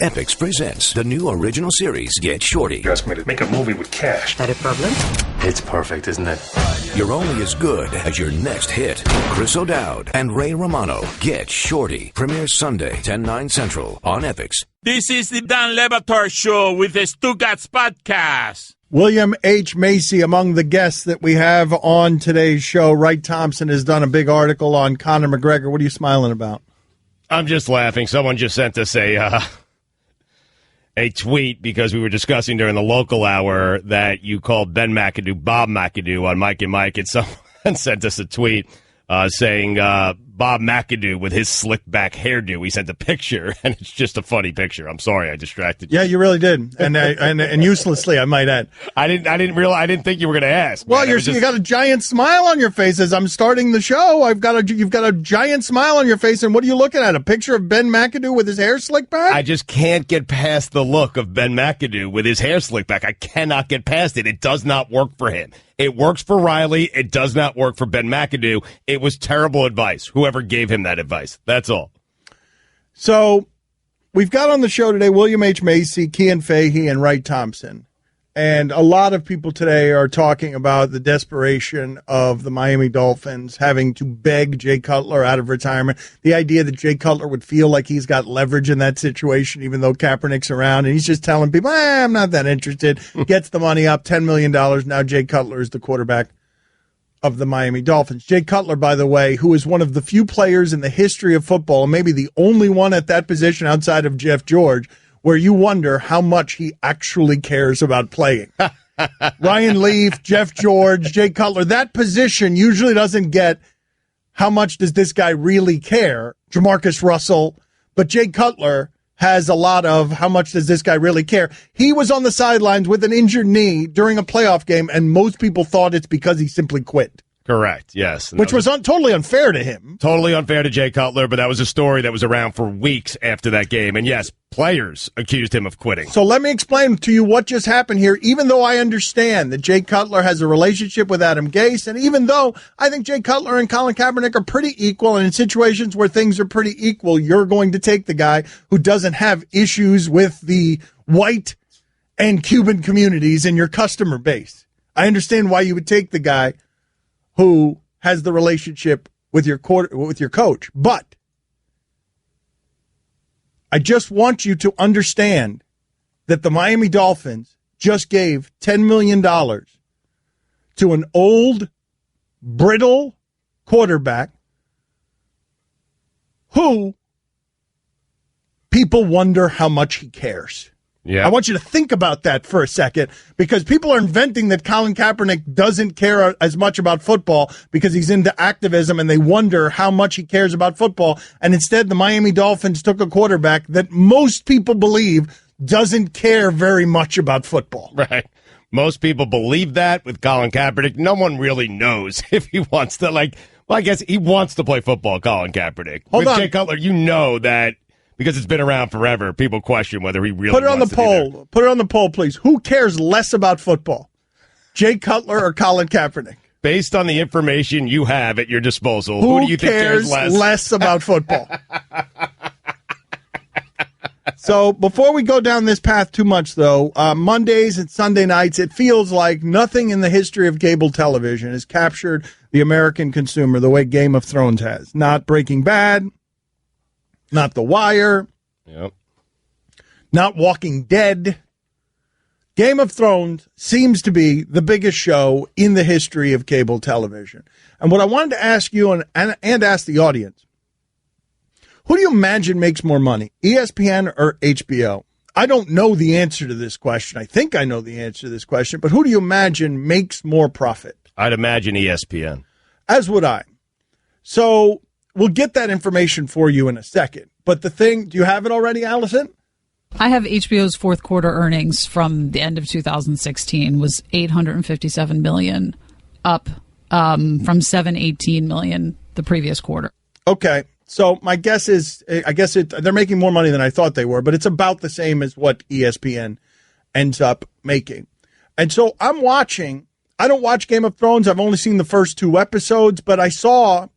Epix presents the new original series, Get Shorty. You asked me to make a movie with cash. That a problem? It's perfect, isn't it? You're only as good as your next hit. Chris O'Dowd and Ray Romano. Get Shorty. Premieres Sunday, 10/9 Central on Epix. This is the Dan Batard Show with the Stugatz Podcast. William H. Macy among the guests that we have on today's show. Wright Thompson has done a big article on Conor McGregor. What are you smiling about? I'm just laughing. Someone just sent us a tweet because we were discussing during the local hour that you called Ben McAdoo Bob McAdoo on Mike and Mike, and someone sent us a tweet saying Bob McAdoo with his slick back hairdo. He sent a picture, and it's just a funny picture. I'm sorry, I distracted you. Yeah, you really did, and uselessly, I might add. I didn't think you were going to ask. Well, you got a giant smile on your face as I'm starting the show. You've got a giant smile on your face, and what are you looking at? A picture of Ben McAdoo with his hair slicked back? I just can't get past the look of Ben McAdoo with his hair slicked back. I cannot get past it. It does not work for him. It works for Riley. It does not work for Ben McAdoo. It was terrible advice, whoever gave him that advice. That's all. So we've got on the show today William H. Macy, Kean Fahey, and Wright Thompson. And a lot of people today are talking about the desperation of the Miami Dolphins having to beg Jay Cutler out of retirement. The idea that Jay Cutler would feel like he's got leverage in that situation, even though Kaepernick's around, and he's just telling people, I'm not that interested. Gets the money up, $10 million. Now Jay Cutler is the quarterback of the Miami Dolphins. Jay Cutler, by the way, who is one of the few players in the history of football, and maybe the only one at that position outside of Jeff George, where you wonder how much he actually cares about playing. Ryan Leaf, Jeff George, Jay Cutler, that position usually doesn't get how much does this guy really care, Jamarcus Russell, but Jay Cutler has a lot of how much does this guy really care. He was on the sidelines with an injured knee during a playoff game, and most people thought it's because he simply quit. Correct, yes. Which was totally unfair to him. Totally unfair to Jay Cutler, but that was a story that was around for weeks after that game. And yes, players accused him of quitting. So let me explain to you what just happened here, even though I understand that Jay Cutler has a relationship with Adam Gase, and even though I think Jay Cutler and Colin Kaepernick are pretty equal, and in situations where things are pretty equal, you're going to take the guy who doesn't have issues with the white and Cuban communities in your customer base. I understand why you would take the guy who has the relationship with your coach. But I just want you to understand that the Miami Dolphins just gave $10 million to an old, brittle quarterback who people wonder how much he cares. Yeah. I want you to think about that for a second, because people are inventing that Colin Kaepernick doesn't care as much about football because he's into activism, and they wonder how much he cares about football. And instead, the Miami Dolphins took a quarterback that most people believe doesn't care very much about football. Right. Most people believe that with Colin Kaepernick. No one really knows if he wants to, I guess he wants to play football, Colin Kaepernick. Hold with on. Jay Cutler, you know that. Because it's been around forever, people question whether he really Put it on the wants to be there. poll. Put it on the poll, please. Who cares less about football? Jay Cutler or Colin Kaepernick? Based on the information you have at your disposal, who do you think cares less about football? So before we go down this path too much, though, Mondays and Sunday nights, it feels like nothing in the history of cable television has captured the American consumer the way Game of Thrones has. Not Breaking Bad. Not The Wire. Yep. Not Walking Dead. Game of Thrones seems to be the biggest show in the history of cable television. And what I wanted to ask you and ask the audience, who do you imagine makes more money, ESPN or HBO? I don't know the answer to this question. I think I know the answer to this question, but who do you imagine makes more profit? I'd imagine ESPN. As would I. So we'll get that information for you in a second. But the thing, do you have it already, Allison? I have HBO's fourth quarter earnings from the end of 2016 was $857 million, up from $718 million the previous quarter. Okay. So my guess is, they're making more money than I thought they were, but it's about the same as what ESPN ends up making. And so I'm watching. I don't watch Game of Thrones. I've only seen the first 2 episodes, but I saw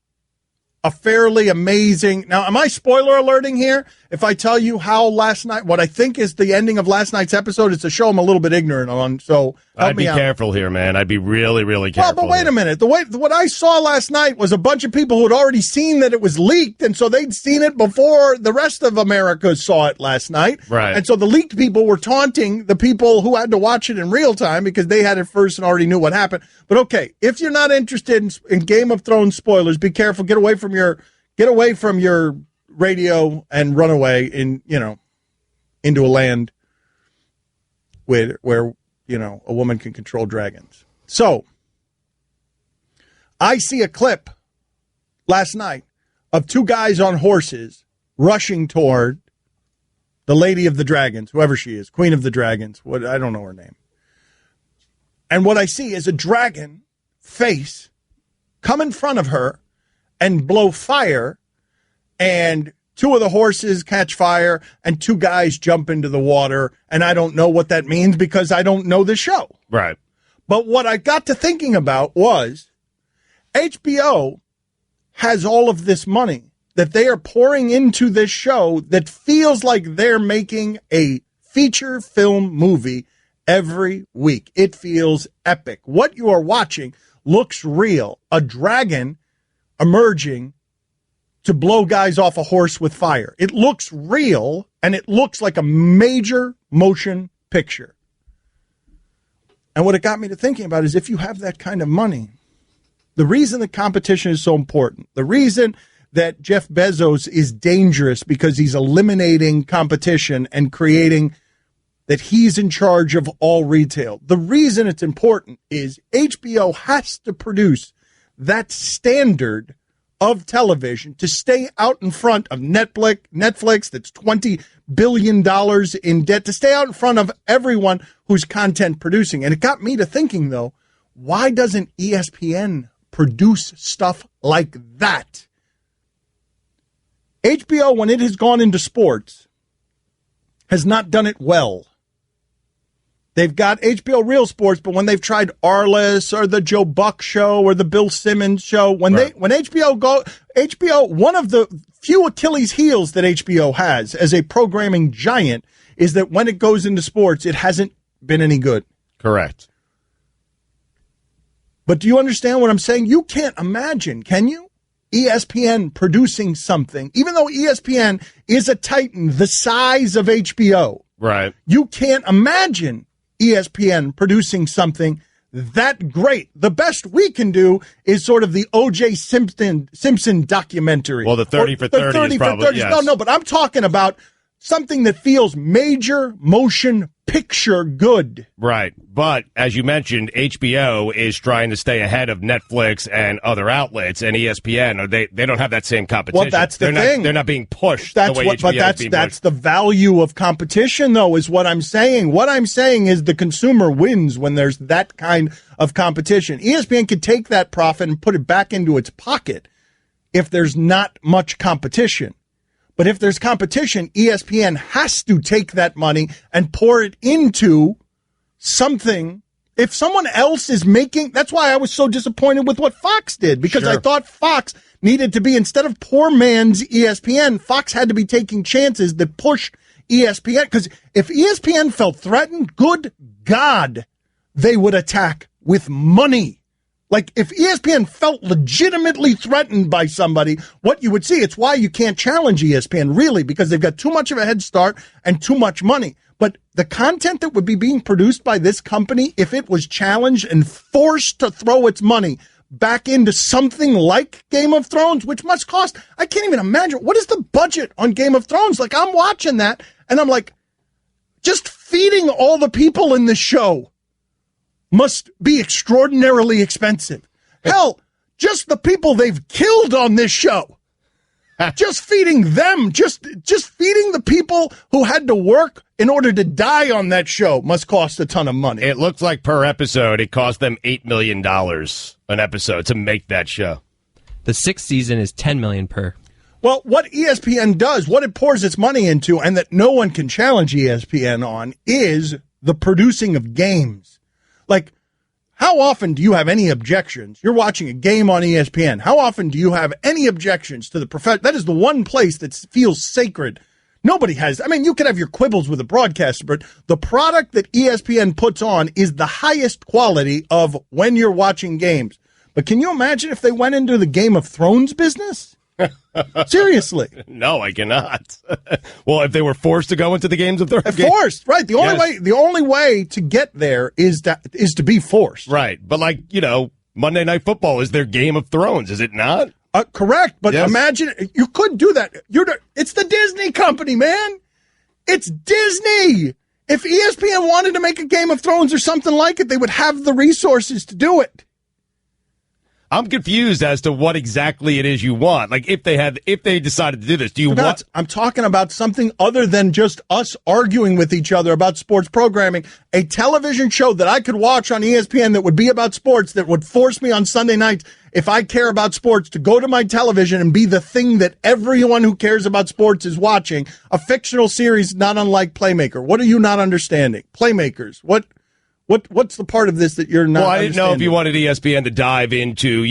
a fairly amazing. Now, am I spoiler alerting here? if I tell you how last night, what I think is the ending of last night's episode, it's a show I'm a little bit ignorant on. So I'd be careful here, man. I'd be really, really careful. Well, but wait a minute. What I saw last night was a bunch of people who had already seen that it was leaked, and so they'd seen it before the rest of America saw it last night. Right. And so the leaked people were taunting the people who had to watch it in real time because they had it first and already knew what happened. But okay, if you're not interested in Game of Thrones spoilers, be careful. Get away from your radio and run away into a land where a woman can control dragons. So I see a clip last night of two guys on horses rushing toward the Lady of the Dragons, whoever she is, Queen of the Dragons. I don't know her name. And what I see is a dragon face come in front of her and blow fire, and two of the horses catch fire, and two guys jump into the water, and I don't know what that means because I don't know the show. Right. But what I got to thinking about was HBO has all of this money that they are pouring into this show that feels like they're making a feature film movie every week. It feels epic. What you are watching looks real. A dragon emerging to blow guys off a horse with fire. It looks real, and it looks like a major motion picture. And what it got me to thinking about is if you have that kind of money, the reason the competition is so important, the reason that Jeff Bezos is dangerous because he's eliminating competition and creating that he's in charge of all retail. The reason it's important is HBO has to produce that standard of television to stay out in front of Netflix that's $20 billion in debt, to stay out in front of everyone who's content producing. And it got me to thinking, though, why doesn't ESPN produce stuff like that? HBO, when it has gone into sports, has not done it well. They've got HBO Real Sports, but when they've tried Arliss or the Joe Buck Show or the Bill Simmons Show, when HBO, one of the few Achilles heels that HBO has as a programming giant is that when it goes into sports, it hasn't been any good. Correct. But do you understand what I'm saying? You can't imagine, can you? ESPN producing something, even though ESPN is a titan the size of HBO. Right. You can't imagine ESPN producing something that great. The best we can do is sort of the O.J. Simpson documentary. Well, the 30 for 30 is probably, yes. No, but I'm talking about something that feels major motion picture good. Right. But as you mentioned, HBO is trying to stay ahead of Netflix and other outlets, and ESPN, they don't have that same competition. Well, that's the thing. They're not being pushed the way HBO is being pushed. That's the value of competition, though, is what I'm saying. What I'm saying is the consumer wins when there's that kind of competition. ESPN could take that profit and put it back into its pocket if there's not much competition. But if there's competition, ESPN has to take that money and pour it into something. If someone else is making, that's why I was so disappointed with what Fox did, because I thought Fox needed to be, instead of poor man's ESPN, Fox had to be taking chances that push ESPN. Because if ESPN felt threatened, good God, they would attack with money. Like, if ESPN felt legitimately threatened by somebody, what you would see, it's why you can't challenge ESPN, really, because they've got too much of a head start and too much money. But the content that would be being produced by this company, if it was challenged and forced to throw its money back into something like Game of Thrones, which must cost, I can't even imagine, what is the budget on Game of Thrones? Like, I'm watching that, and I'm like, just feeding all the people in this show must be extraordinarily expensive. Hell, just the people they've killed on this show, just feeding them, just feeding the people who had to work in order to die on that show must cost a ton of money. It looks like per episode, it cost them $8 million an episode to make that show. The sixth season is $10 million per. Well, what ESPN does, what it pours its money into, and that no one can challenge ESPN on, is the producing of games. Like, how often do you have any objections? You're watching a game on ESPN. How often do you have any objections to the profession? That is the one place that feels sacred Nobody has. I mean, you can have your quibbles with the broadcaster, but the product that ESPN puts on is the highest quality of when you're watching games. But can you imagine if they went into the Game of Thrones business? Seriously. No, I cannot. Well, if they were forced to go into the games of Thrones. Forced, right. The only way to get there is to be forced. Right. But Monday Night Football is their Game of Thrones, is it not? Correct. But imagine you could do that. It's the Disney company, man. It's Disney. If ESPN wanted to make a Game of Thrones or something like it, they would have the resources to do it. I'm confused as to what exactly it is you want. Like, if they decided to do this, do you want? I'm talking about something other than just us arguing with each other about sports programming. A television show that I could watch on ESPN that would be about sports, that would force me on Sunday nights, if I care about sports, to go to my television and be the thing that everyone who cares about sports is watching. A fictional series not unlike Playmaker. What are you not understanding? Playmakers. What's the part of this that you're not? Well, I didn't know if you wanted ESPN to dive into,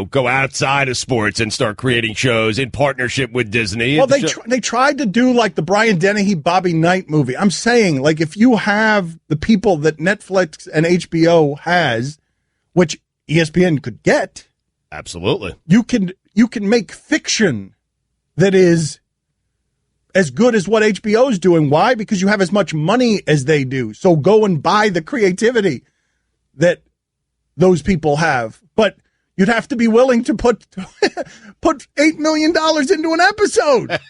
go outside of sports and start creating shows in partnership with Disney. Well, they tried to do like the Brian Dennehy, Bobby Knight movie. I'm saying, like, if you have the people that Netflix and HBO has, which ESPN could get, absolutely, you can make fiction that is as good as what HBO is doing. Why? Because you have as much money as they do. So go and buy the creativity that those people have. But you'd have to be willing to put $8 million into an episode.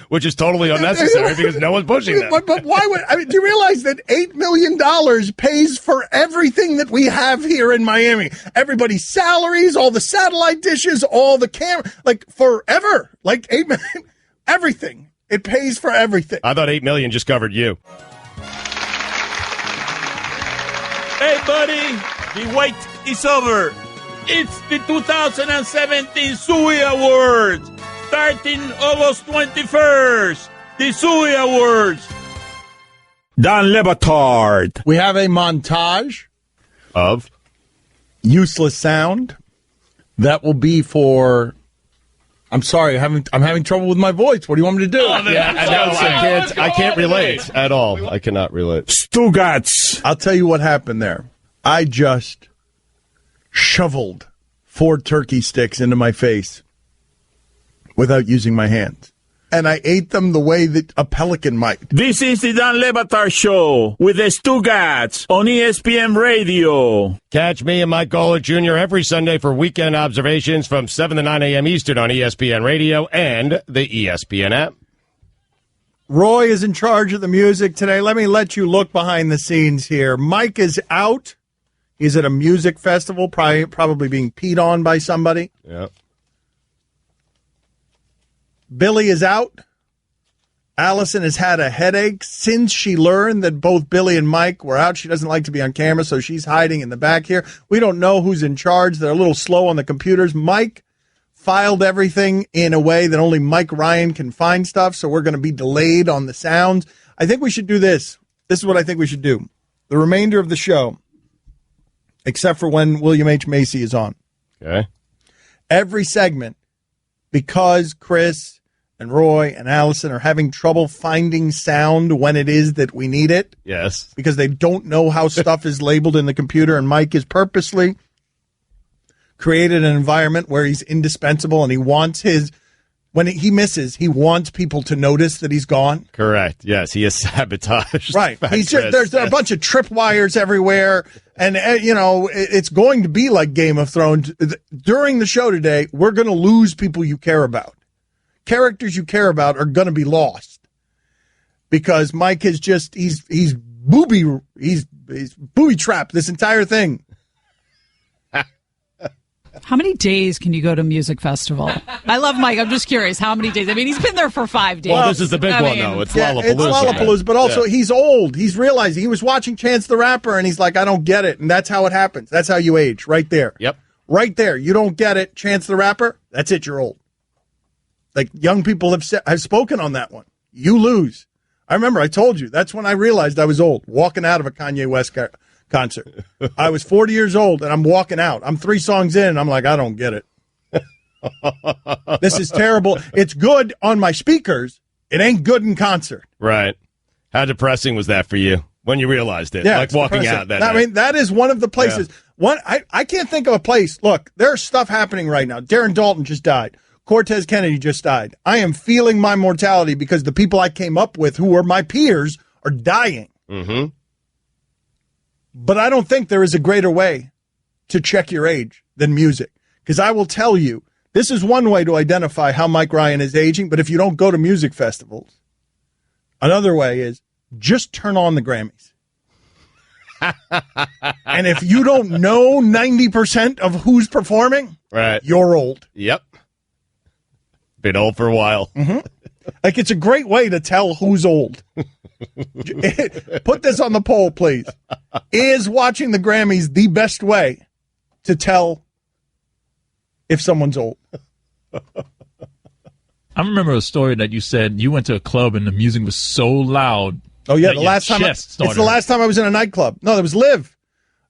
Which is totally unnecessary because no one's pushing that. But why would, do you realize that $8 million pays for everything that we have here in Miami? Everybody's salaries, all the satellite dishes, all the camera, forever. $8 million. Everything. It pays for everything. I thought $8 million just covered you. Hey, buddy, the wait is over. It's the 2017 Sui Awards, starting August 21st. The Sui Awards. Don Le Batard. We have a montage of useless sound that will be for. I'm sorry, I'm having trouble with my voice. What do you want me to do? I can't relate at all. I cannot relate. Stugats. I'll tell you what happened there. I just shoveled 4 turkey sticks into my face without using my hands. And I ate them the way that a pelican might. This is the Don Le Batard Show with the Stugats on ESPN Radio. Catch me and Mike Gawler Jr. every Sunday for weekend observations from 7 to 9 a.m. Eastern on ESPN Radio and the ESPN app. Roy is in charge of the music today. Let me let you look behind the scenes here. Mike is out. He's at a music festival, probably being peed on by somebody. Yep. Billy is out. Allison has had a headache since she learned that both Billy and Mike were out. She doesn't like to be on camera, so she's hiding in the back here. We don't know who's in charge. They're a little slow on the computers. Mike filed everything in a way that only Mike Ryan can find stuff, so we're going to be delayed on the sounds. I think we should do this. This is what I think we should do. The remainder of the show, except for when William H. Macy is on. Okay. Every segment, because Chris and Roy and Allison are having trouble finding sound when it is that we need it. Yes. Because they don't know how stuff is labeled in the computer, and Mike has purposely created an environment where he's indispensable, and he wants when he misses, he wants people to notice that he's gone. Correct. Yes, he is sabotaged. Right. There's a bunch of tripwires everywhere, and it's going to be like Game of Thrones. During the show today, we're going to lose people you care about. Characters you care about are going to be lost because Mike is he's booby trapped this entire thing. How many days can you go to a music festival? I love Mike. I'm just curious. How many days? I mean, he's been there for 5 days. Well, this is the big one, though. It's Lollapalooza. It's Lollapalooza, but also he's old. He's realizing he was watching Chance the Rapper, and he's like, I don't get it. And that's how it happens. That's how you age, right there. Yep. Right there. You don't get it. Chance the Rapper, that's it. You're old. Like, young people have spoken on that one. You lose. I remember I told you. That's when I realized I was old, walking out of a Kanye West concert. I was 40 years old, and I'm walking out. I'm 3 songs in, and I'm like, I don't get it. This is terrible. It's good on my speakers, It ain't good in concert. Right. How depressing was that for you when you realized it? Yeah, like walking out that night. I mean, that is one of the places. Yeah. I can't think of a place. Look, there's stuff happening right now. Darren Dalton just died. Cortez Kennedy just died. I am feeling my mortality because the people I came up with who were my peers are dying. Mm-hmm. But I don't think there is a greater way to check your age than music. Because I will tell you, this is one way to identify how Mike Ryan is aging, but if you don't go to music festivals, another way is just turn on the Grammys. And if you don't know 90% of who's performing, right, you're old. Yep. Been old for a while. Mm-hmm. Like, it's a great way to tell who's old. Put this on the poll, please. Is watching the Grammys the best way to tell if someone's old? I remember a story that you said you went to a club and the music was so loud. Oh, yeah, the last time. It's the last time I was in a nightclub. No, there was Live.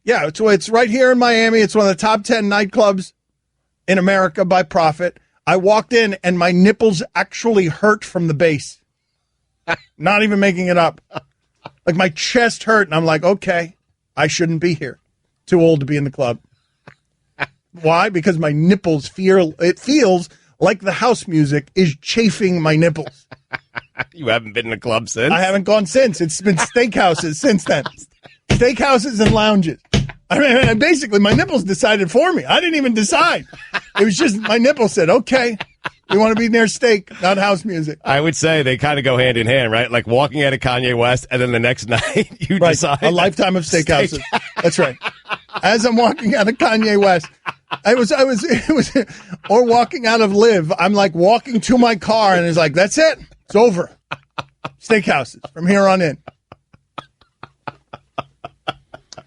Yeah, it's right here in Miami. It's one of the top 10 nightclubs in America by profit. I walked in, and my nipples actually hurt from the bass. Not even making it up. Like, my chest hurt, and I'm like, okay, I shouldn't be here. Too old to be in the club. Why? Because my nipples feels like the house music is chafing my nipples. You haven't been in a club since? I haven't gone since. It's been steakhouses since then. Steakhouses and lounges. I mean, basically, my nipples decided for me. I didn't even decide. It was just my nipples said, okay, we want to be near steak, not house music. I would say they kind of go hand in hand, right? Like walking out of Kanye West, and then the next night you decide. A lifetime of steakhouses. That's right. As I'm walking out of Kanye West, it was, or walking out of Live, I'm like walking to my car, and it's like, that's it. It's over. Steakhouses from here on in.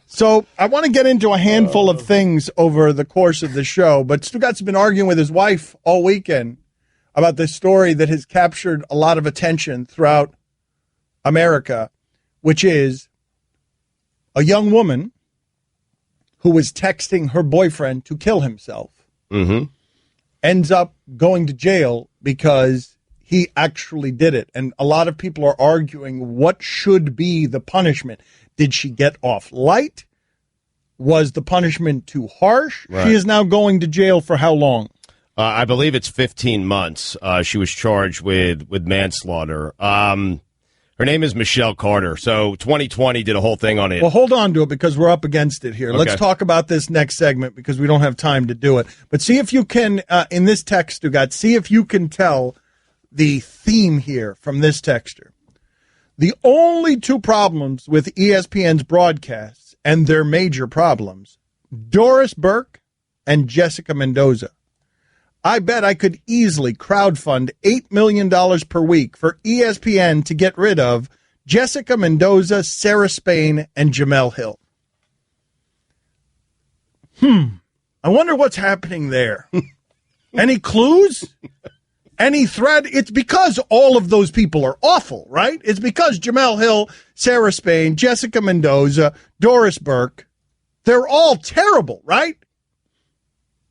So I want to get into a handful of things over the course of the show, but Stugat's been arguing with his wife all weekend about this story that has captured a lot of attention throughout America, which is a young woman who was texting her boyfriend to kill himself, ends up going to jail because he actually did it. And a lot of people are arguing what should be the punishment. Did she get off light? Was the punishment too harsh? Right. She is now going to jail for how long? I believe it's 15 months. She was charged with manslaughter. Her name is Michelle Carter. So 2020 did a whole thing on it. Well, hold on to it because we're up against it here. Okay. Let's talk about this next segment because we don't have time to do it. But see if you can, in this text, Stugat, see if you can tell the theme here from this texter. The only two problems with ESPN's broadcasts, and their major problems, Doris Burke and Jessica Mendoza. I bet I could easily crowdfund $8 million per week for ESPN to get rid of Jessica Mendoza, Sarah Spain, and Jamel Hill. I wonder what's happening there. Any clues? Any thread? It's because all of those people are awful, right? It's because Jamel Hill, Sarah Spain, Jessica Mendoza, Doris Burke, they're all terrible, right?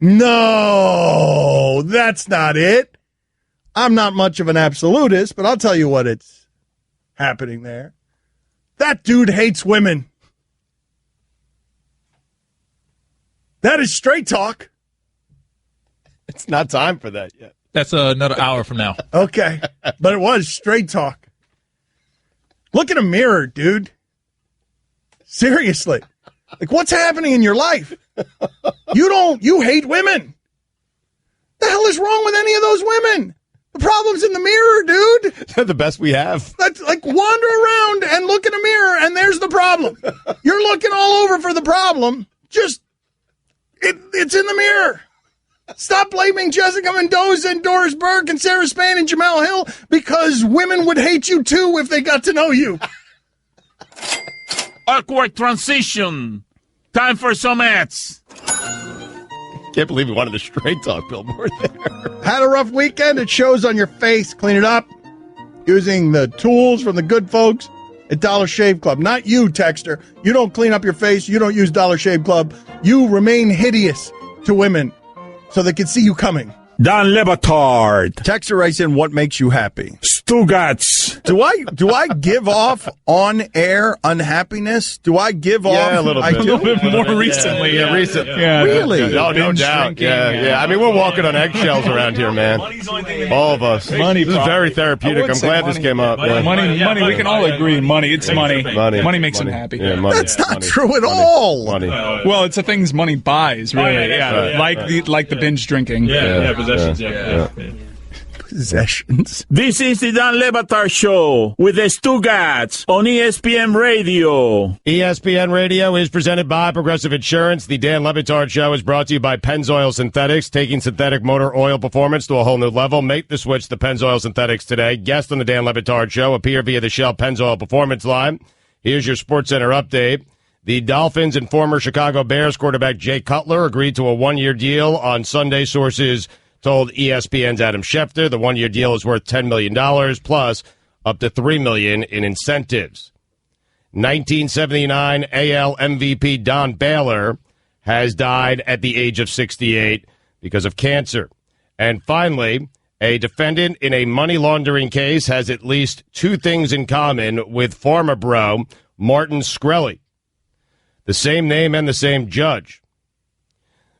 No, that's not it. I'm not much of an absolutist, but I'll tell you what it's happening there. That dude hates women. That is straight talk. It's not time for that yet. That's another hour from now. Okay, but it was straight talk. Look in a mirror, dude. Seriously. Like, what's happening in your life? You hate women. The hell is wrong with any of those women? The problem's in the mirror, dude. They're the best we have. That's like wander around and look in a mirror, and there's the problem. You're looking all over for the problem. Just, it's in the mirror. Stop blaming Jessica Mendoza and Doris Burke and Sarah Spain and Jamel Hill because women would hate you too if they got to know you. Awkward transition. Time for some ads. Can't believe we wanted a straight talk billboard there. Had a rough weekend? It shows on your face. Clean it up using the tools from the good folks at Dollar Shave Club. Not you, texter. You don't clean up your face. You don't use Dollar Shave Club. You remain hideous to women so they can see you coming. Don Le Batard. Texter writes in, what makes you happy? Stugats. Do I give off on-air unhappiness? Do I give off? Yeah, a little bit. A little bit more recently. Yeah, recently. Yeah, Really? No doubt. Yeah. I mean, we're walking on eggshells around here, man. All of us. Money, this is very therapeutic. I'm glad this came up. Money. We can all agree. Money. It's money. Money Makes him happy. Yeah, money. That's not true at all. Money. Well, it's the things money buys, really. Like the binge drinking. Possessions. Possessions. This is the Don Le Batard Show with the Stugats on ESPN Radio. ESPN Radio is presented by Progressive Insurance. The Dan Le Batard Show is brought to you by Pennzoil Synthetics, taking synthetic motor oil performance to a whole new level. Make the switch to Pennzoil Synthetics today. Guest on the Dan Le Batard Show appear via the Shell Pennzoil Performance line. Here's your SportsCenter update. The Dolphins and former Chicago Bears quarterback Jay Cutler agreed to a one-year deal on Sunday. Sources told ESPN's Adam Schefter the one-year deal is worth $10 million plus up to $3 million in incentives. 1979 AL MVP Don Baylor has died at the age of 68 because of cancer. And finally, a defendant in a money laundering case has at least two things in common with former bro Martin Shkreli. The same name and the same judge.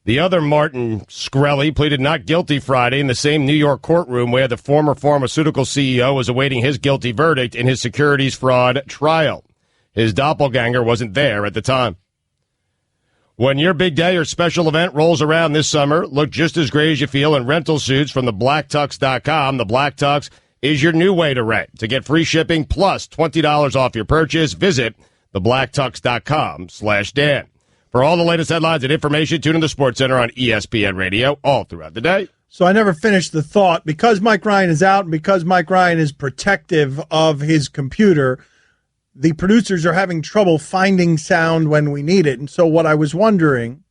The other Martin Shkreli pleaded not guilty Friday in the same New York courtroom where the former pharmaceutical CEO was awaiting his guilty verdict in his securities fraud trial. His doppelganger wasn't there at the time. When your big day or special event rolls around this summer, look just as great as you feel in rental suits from thebblacktux.com. The Black Tux is your new way to rent. To get free shipping plus $20 off your purchase, visit thebblacktux.com/Dan. For all the latest headlines and information, tune in the SportsCenter on ESPN Radio all throughout the day. So I never finished the thought. Because Mike Ryan is out and because Mike Ryan is protective of his computer, the producers are having trouble finding sound when we need it. And so what I was wondering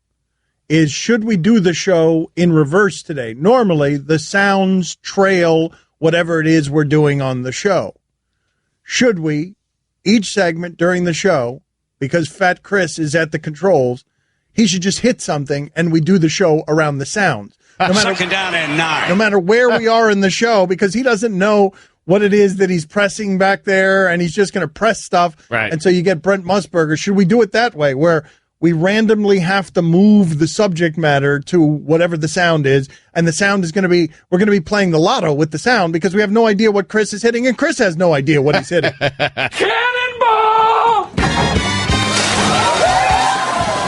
is, should we do the show in reverse today? Normally, the sounds trail whatever it is we're doing on the show. Should we, each segment during the show, because Fat Chris is at the controls, he should just hit something and we do the show around the sounds. No matter where we are in the show, because he doesn't know what it is that he's pressing back there, and he's just going to press stuff. Right. And so you get Brent Musburger. Should we do it that way, where we randomly have to move the subject matter to whatever the sound is, and the sound is going to be, we're going to be playing the lotto with the sound because we have no idea what Chris is hitting, and Chris has no idea what he's hitting. Cannonball!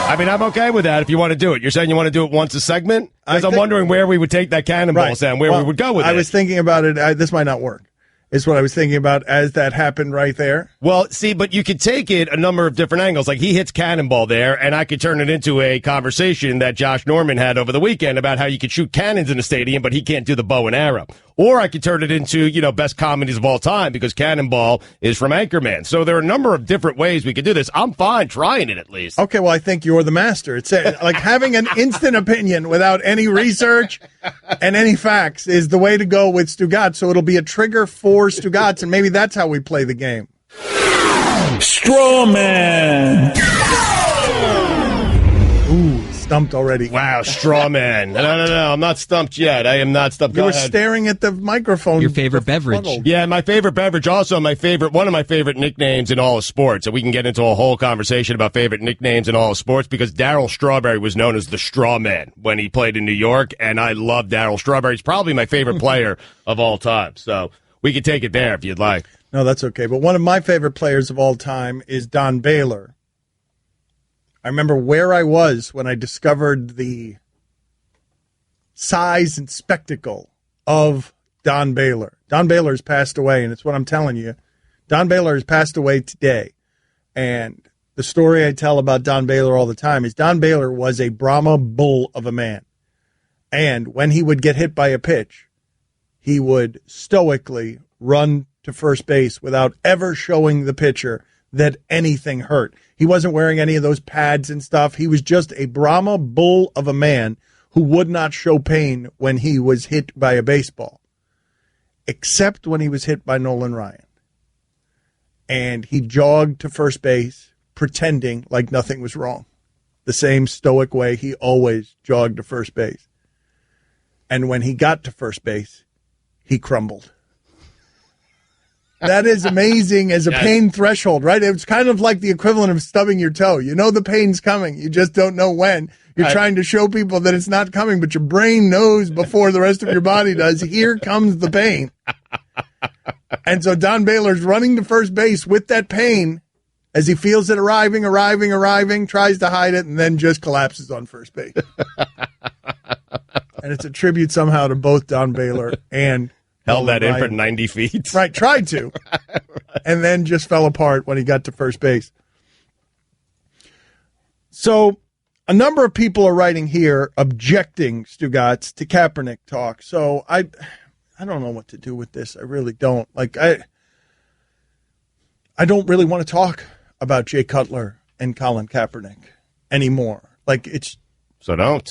I mean, I'm okay with that if you want to do it. You're saying you want to do it once a segment? Because I'm wondering where we would take that cannonball sound, where we would go with it. I was thinking about it. This might not work. Is what I was thinking about as that happened right there. Well, see, but you could take it a number of different angles. Like, he hits cannonball there, and I could turn it into a conversation that Josh Norman had over the weekend about how you could shoot cannons in a stadium, but he can't do the bow and arrow. Or I could turn it into, best comedies of all time, because Cannonball is from Anchorman. So there are a number of different ways we could do this. I'm fine trying it at least. Okay, well, I think you're the master. It's like having an instant opinion without any research and any facts is the way to go with Stugats. So it'll be a trigger for Stugats, and maybe that's how we play the game. Strawman. Ooh, stumped already. Wow, straw man. No, I'm not stumped yet. I am not stumped. You were staring at the microphone. Your favorite beverage. Yeah, my favorite beverage. Also, one of my favorite nicknames in all of sports. And we can get into a whole conversation about favorite nicknames in all of sports, because Darryl Strawberry was known as the Straw Man when he played in New York, and I love Darryl Strawberry. He's probably my favorite player of all time. So we can take it there if you'd like. No, that's okay. But one of my favorite players of all time is Don Baylor. I remember where I was when I discovered the size and spectacle of Don Baylor. Don Baylor has passed away, and it's what I'm telling you. Don Baylor has passed away today. And the story I tell about Don Baylor all the time is Don Baylor was a Brahma bull of a man. And when he would get hit by a pitch, he would stoically run to first base without ever showing the pitcher that anything hurt. He wasn't wearing any of those pads and stuff. He was just a Brahma bull of a man who would not show pain when he was hit by a baseball, except when he was hit by Nolan Ryan. And he jogged to first base, pretending like nothing was wrong. The same stoic way he always jogged to first base. And when he got to first base, he crumbled. That is amazing as a pain threshold, right? It's kind of like the equivalent of stubbing your toe. You know the pain's coming. You just don't know when. You're trying to show people that it's not coming, but your brain knows before the rest of your body does. Here comes the pain. And so Don Baylor's running to first base with that pain as he feels it arriving, tries to hide it, and then just collapses on first base. And it's a tribute somehow to both Don Baylor and held that in for 90 feet. Right, tried to. And then just fell apart when he got to first base. So a number of people are writing here objecting, Stugatz, to Kaepernick talk. So I don't know what to do with this. I really don't. Like, I don't really want to talk about Jay Cutler and Colin Kaepernick anymore. Like, it's... So don't.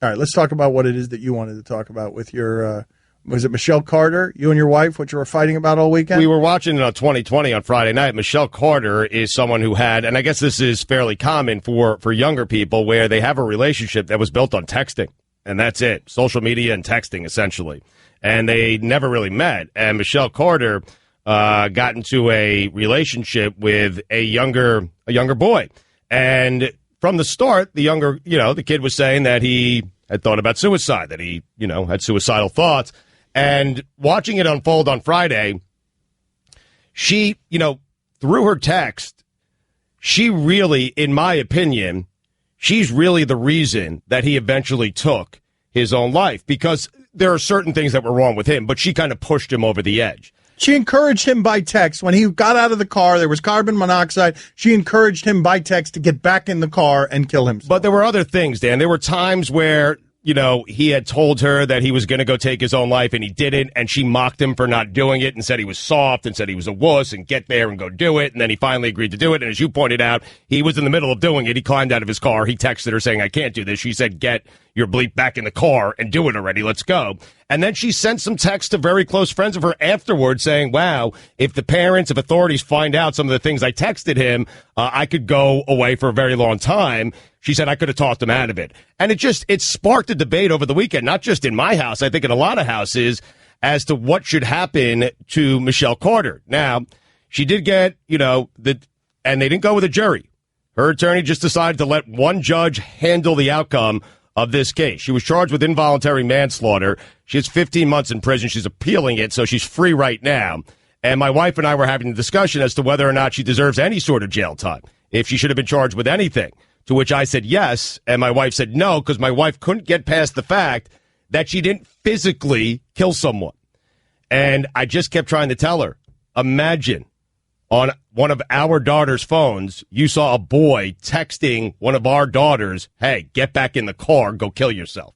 All right, let's talk about what it is that you wanted to talk about with your... was it Michelle Carter, you and your wife, what you were fighting about all weekend? We were watching it on 2020 on Friday night. Michelle Carter is someone who had, and I guess this is fairly common for younger people, where they have a relationship that was built on texting, and that's it. Social media and texting, essentially. And they never really met. And Michelle Carter got into a relationship with a younger boy. And from the start, the kid was saying that he had thought about suicide, that he, had suicidal thoughts. And watching it unfold on Friday, she, through her text, she really, in my opinion, she's really the reason that he eventually took his own life, because there are certain things that were wrong with him, but she kind of pushed him over the edge. She encouraged him by text. When he got out of the car, there was carbon monoxide. She encouraged him by text to get back in the car and kill himself. But there were other things, Dan. There were times where, he had told her that he was going to go take his own life, and he didn't, and she mocked him for not doing it and said he was soft and said he was a wuss and get there and go do it, and then he finally agreed to do it, and as you pointed out, he was in the middle of doing it. He climbed out of his car. He texted her saying, I can't do this. She said, get your bleep back in the car and do it already. Let's go. And then she sent some texts to very close friends of her afterwards saying, wow, if the parents, if authorities find out some of the things I texted him, I could go away for a very long time. She said I could have talked him out of it. And it sparked a debate over the weekend, not just in my house, I think in a lot of houses, as to what should happen to Michelle Carter. Now, she did get, and they didn't go with a jury. Her attorney just decided to let one judge handle the outcome of this case. She was charged with involuntary manslaughter. She has 15 months in prison. She's appealing it, so she's free right now. And my wife and I were having a discussion as to whether or not she deserves any sort of jail time, if she should have been charged with anything, to which I said yes, and my wife said no, because my wife couldn't get past the fact that she didn't physically kill someone. And I just kept trying to tell her, imagine on one of our daughter's phones, you saw a boy texting one of our daughters, hey, get back in the car, go kill yourself.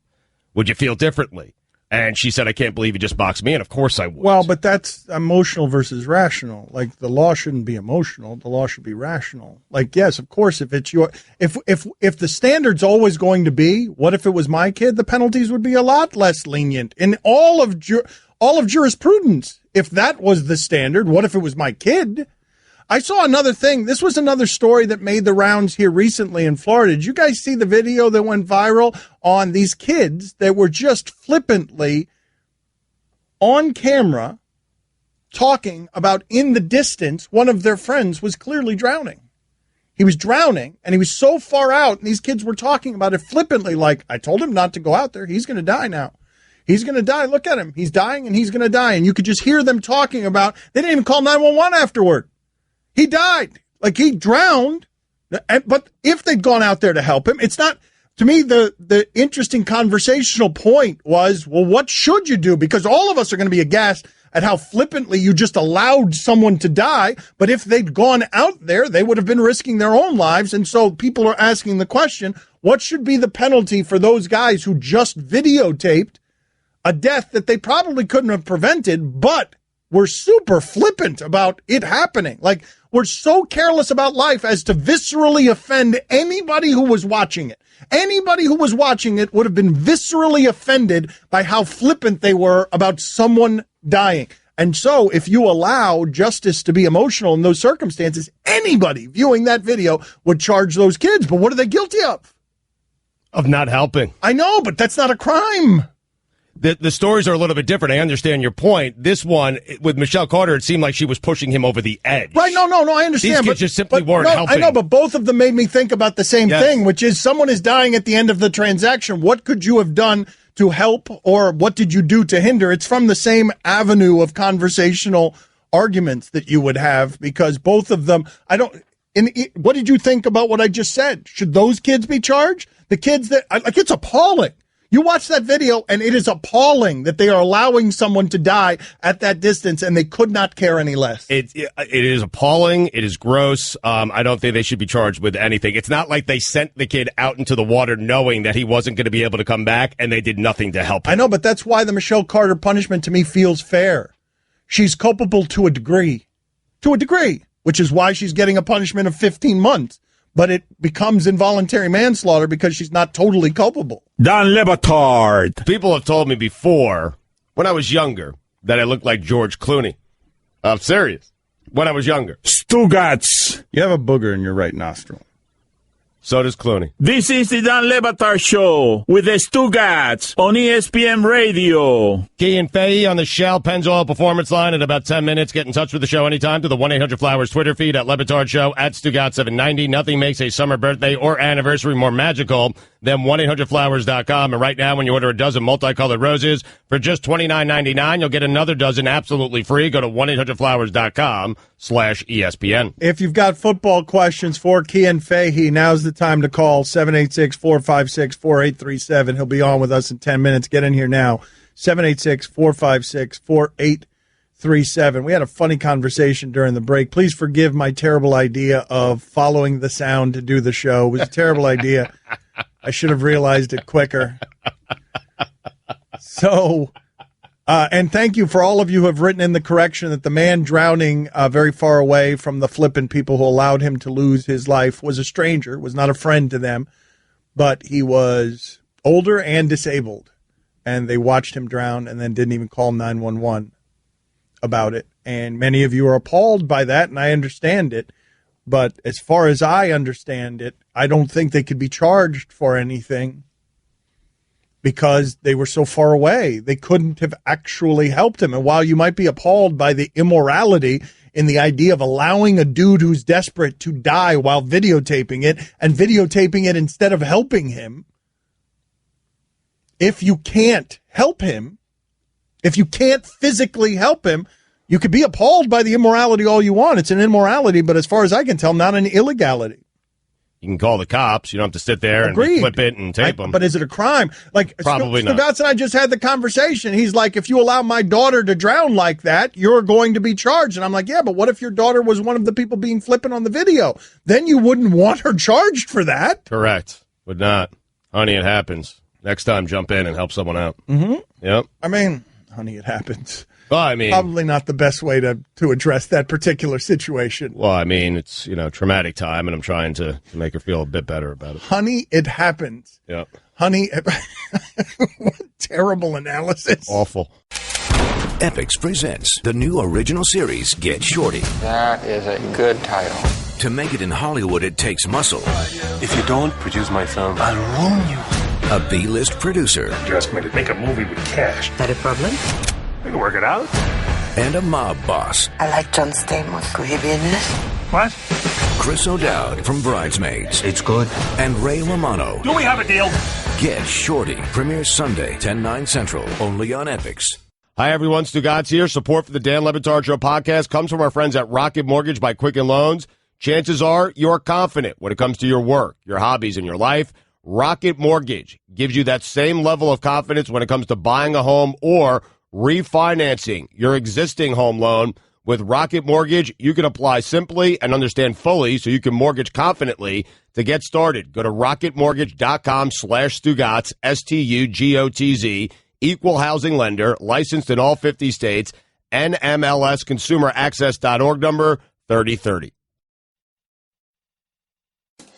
Would you feel differently? And she said, I can't believe you just boxed me in. Of course I would. Well, but that's emotional versus rational. Like, the law shouldn't be emotional. The law should be rational. Like, yes, of course, if it's if the standard's always going to be, what if it was my kid, the penalties would be a lot less lenient. In all of jurisprudence, if that was the standard, what if it was my kid? I saw another thing. This was another story that made the rounds here recently in Florida. Did you guys see the video that went viral on these kids that were just flippantly on camera talking about, in the distance, one of their friends was clearly drowning. He was drowning, and he was so far out, and these kids were talking about it flippantly, like, I told him not to go out there. He's going to die now. He's going to die. Look at him. He's dying, and he's going to die. And you could just hear them talking about, they didn't even call 911 afterward. He died. Like, he drowned. But if they'd gone out there to help him, it's not, to me, the interesting conversational point was, well, what should you do? Because all of us are going to be aghast at how flippantly you just allowed someone to die. But if they'd gone out there, they would have been risking their own lives. And so people are asking the question, what should be the penalty for those guys who just videotaped a death that they probably couldn't have prevented, but were super flippant about it happening? Like, we're so careless about life as to viscerally offend anybody who was watching it. Anybody who was watching it would have been viscerally offended by how flippant they were about someone dying. And so if you allow justice to be emotional in those circumstances, anybody viewing that video would charge those kids. But what are they guilty of? Of not helping. I know, but that's not a crime. The stories are a little bit different. I understand your point. This one, with Michelle Carter, it seemed like she was pushing him over the edge. Right, no, I understand. These kids just simply weren't helping. I know, but both of them made me think about the same thing, which is someone is dying at the end of the transaction. What could you have done to help, or what did you do to hinder? It's from the same avenue of conversational arguments that you would have, because both of them, what did you think about what I just said? Should those kids be charged? The kids it's appalling. You watch that video, and it is appalling that they are allowing someone to die at that distance, and they could not care any less. It is appalling. It is gross. I don't think they should be charged with anything. It's not like they sent the kid out into the water knowing that he wasn't going to be able to come back, and they did nothing to help him. I know, but that's why the Michelle Carter punishment to me feels fair. She's culpable to a degree, which is why she's getting a punishment of 15 months. But it becomes involuntary manslaughter because she's not totally culpable. Don Le Batard. People have told me before, when I was younger, that I looked like George Clooney. I'm serious. When I was younger. Stugats. You have a booger in your right nostril. So does Clooney. This is the Don Le Batard Show with the Stugats on ESPN Radio. Key and Fahey on the Shell Pennzoil Performance Line in about 10 minutes. Get in touch with the show anytime to the 1-800-Flowers Twitter feed at Le Batard Show at Stugat790. Nothing makes a summer birthday or anniversary more magical than 1-800-Flowers.com. And right now, when you order a dozen multicolored roses for just $29.99, you'll get another dozen absolutely free. Go to 1-800-Flowers.com/ESPN. If you've got football questions for Kian Fahey, now's the time to call 786-456-4837. He'll be on with us in 10 minutes. Get in here now. 786-456-4837. We had a funny conversation during the break. Please forgive my terrible idea of following the sound to do the show. It was a terrible idea. I should have realized it quicker. So, and thank you for all of you who have written in the correction that the man drowning very far away from the flippant people who allowed him to lose his life was a stranger, was not a friend to them, but he was older and disabled. And they watched him drown and then didn't even call 911 about it. And many of you are appalled by that, and I understand it. But as far as I understand it, I don't think they could be charged for anything because they were so far away. They couldn't have actually helped him. And while you might be appalled by the immorality in the idea of allowing a dude who's desperate to die while videotaping it and videotaping it instead of helping him, if you can't help him, if you can't physically help him, you could be appalled by the immorality all you want. It's an immorality, but as far as I can tell, not an illegality. You can call the cops. You don't have to sit there and flip it and tape them. But is it a crime? Like, probably not. Stugats and I just had the conversation. He's like, if you allow my daughter to drown like that, you're going to be charged. And I'm like, yeah, but what if your daughter was one of the people being flippant on the video? Then you wouldn't want her charged for that. Correct. Would not. Honey, it happens. Next time, jump in and help someone out. Mm-hmm. Yep. I mean, honey, it happens. Well, I mean, probably not the best way to address that particular situation. Well, I mean, it's, traumatic time, and I'm trying to make her feel a bit better about it. Honey, it happens. Yep. Honey, what terrible analysis. Awful. Epix presents the new original series, Get Shorty. That is a good title. To make it in Hollywood, it takes muscle. If you don't produce my film, I'll ruin you. A B-list producer. You asked me to make a movie with cash. That a problem? We can work it out. And a mob boss. I like John Stamos. Could he be in this? What? Chris O'Dowd from Bridesmaids. It's good. And Ray Romano. Do we have a deal? Get Shorty. Premieres Sunday, 10/9 Central. Only on Epix. Hi, everyone. Stugats here. Support for the Dan Le Batard Show podcast comes from our friends at Rocket Mortgage by Quicken Loans. Chances are you're confident when it comes to your work, your hobbies, and your life. Rocket Mortgage gives you that same level of confidence when it comes to buying a home or refinancing your existing home loan. With Rocket Mortgage, you can apply simply and understand fully so you can mortgage confidently. To get started, go to rocketmortgage.com/Stugats, STUGOTZ, equal housing lender, licensed in all 50 states, NMLSconsumeraccess.org number 3030.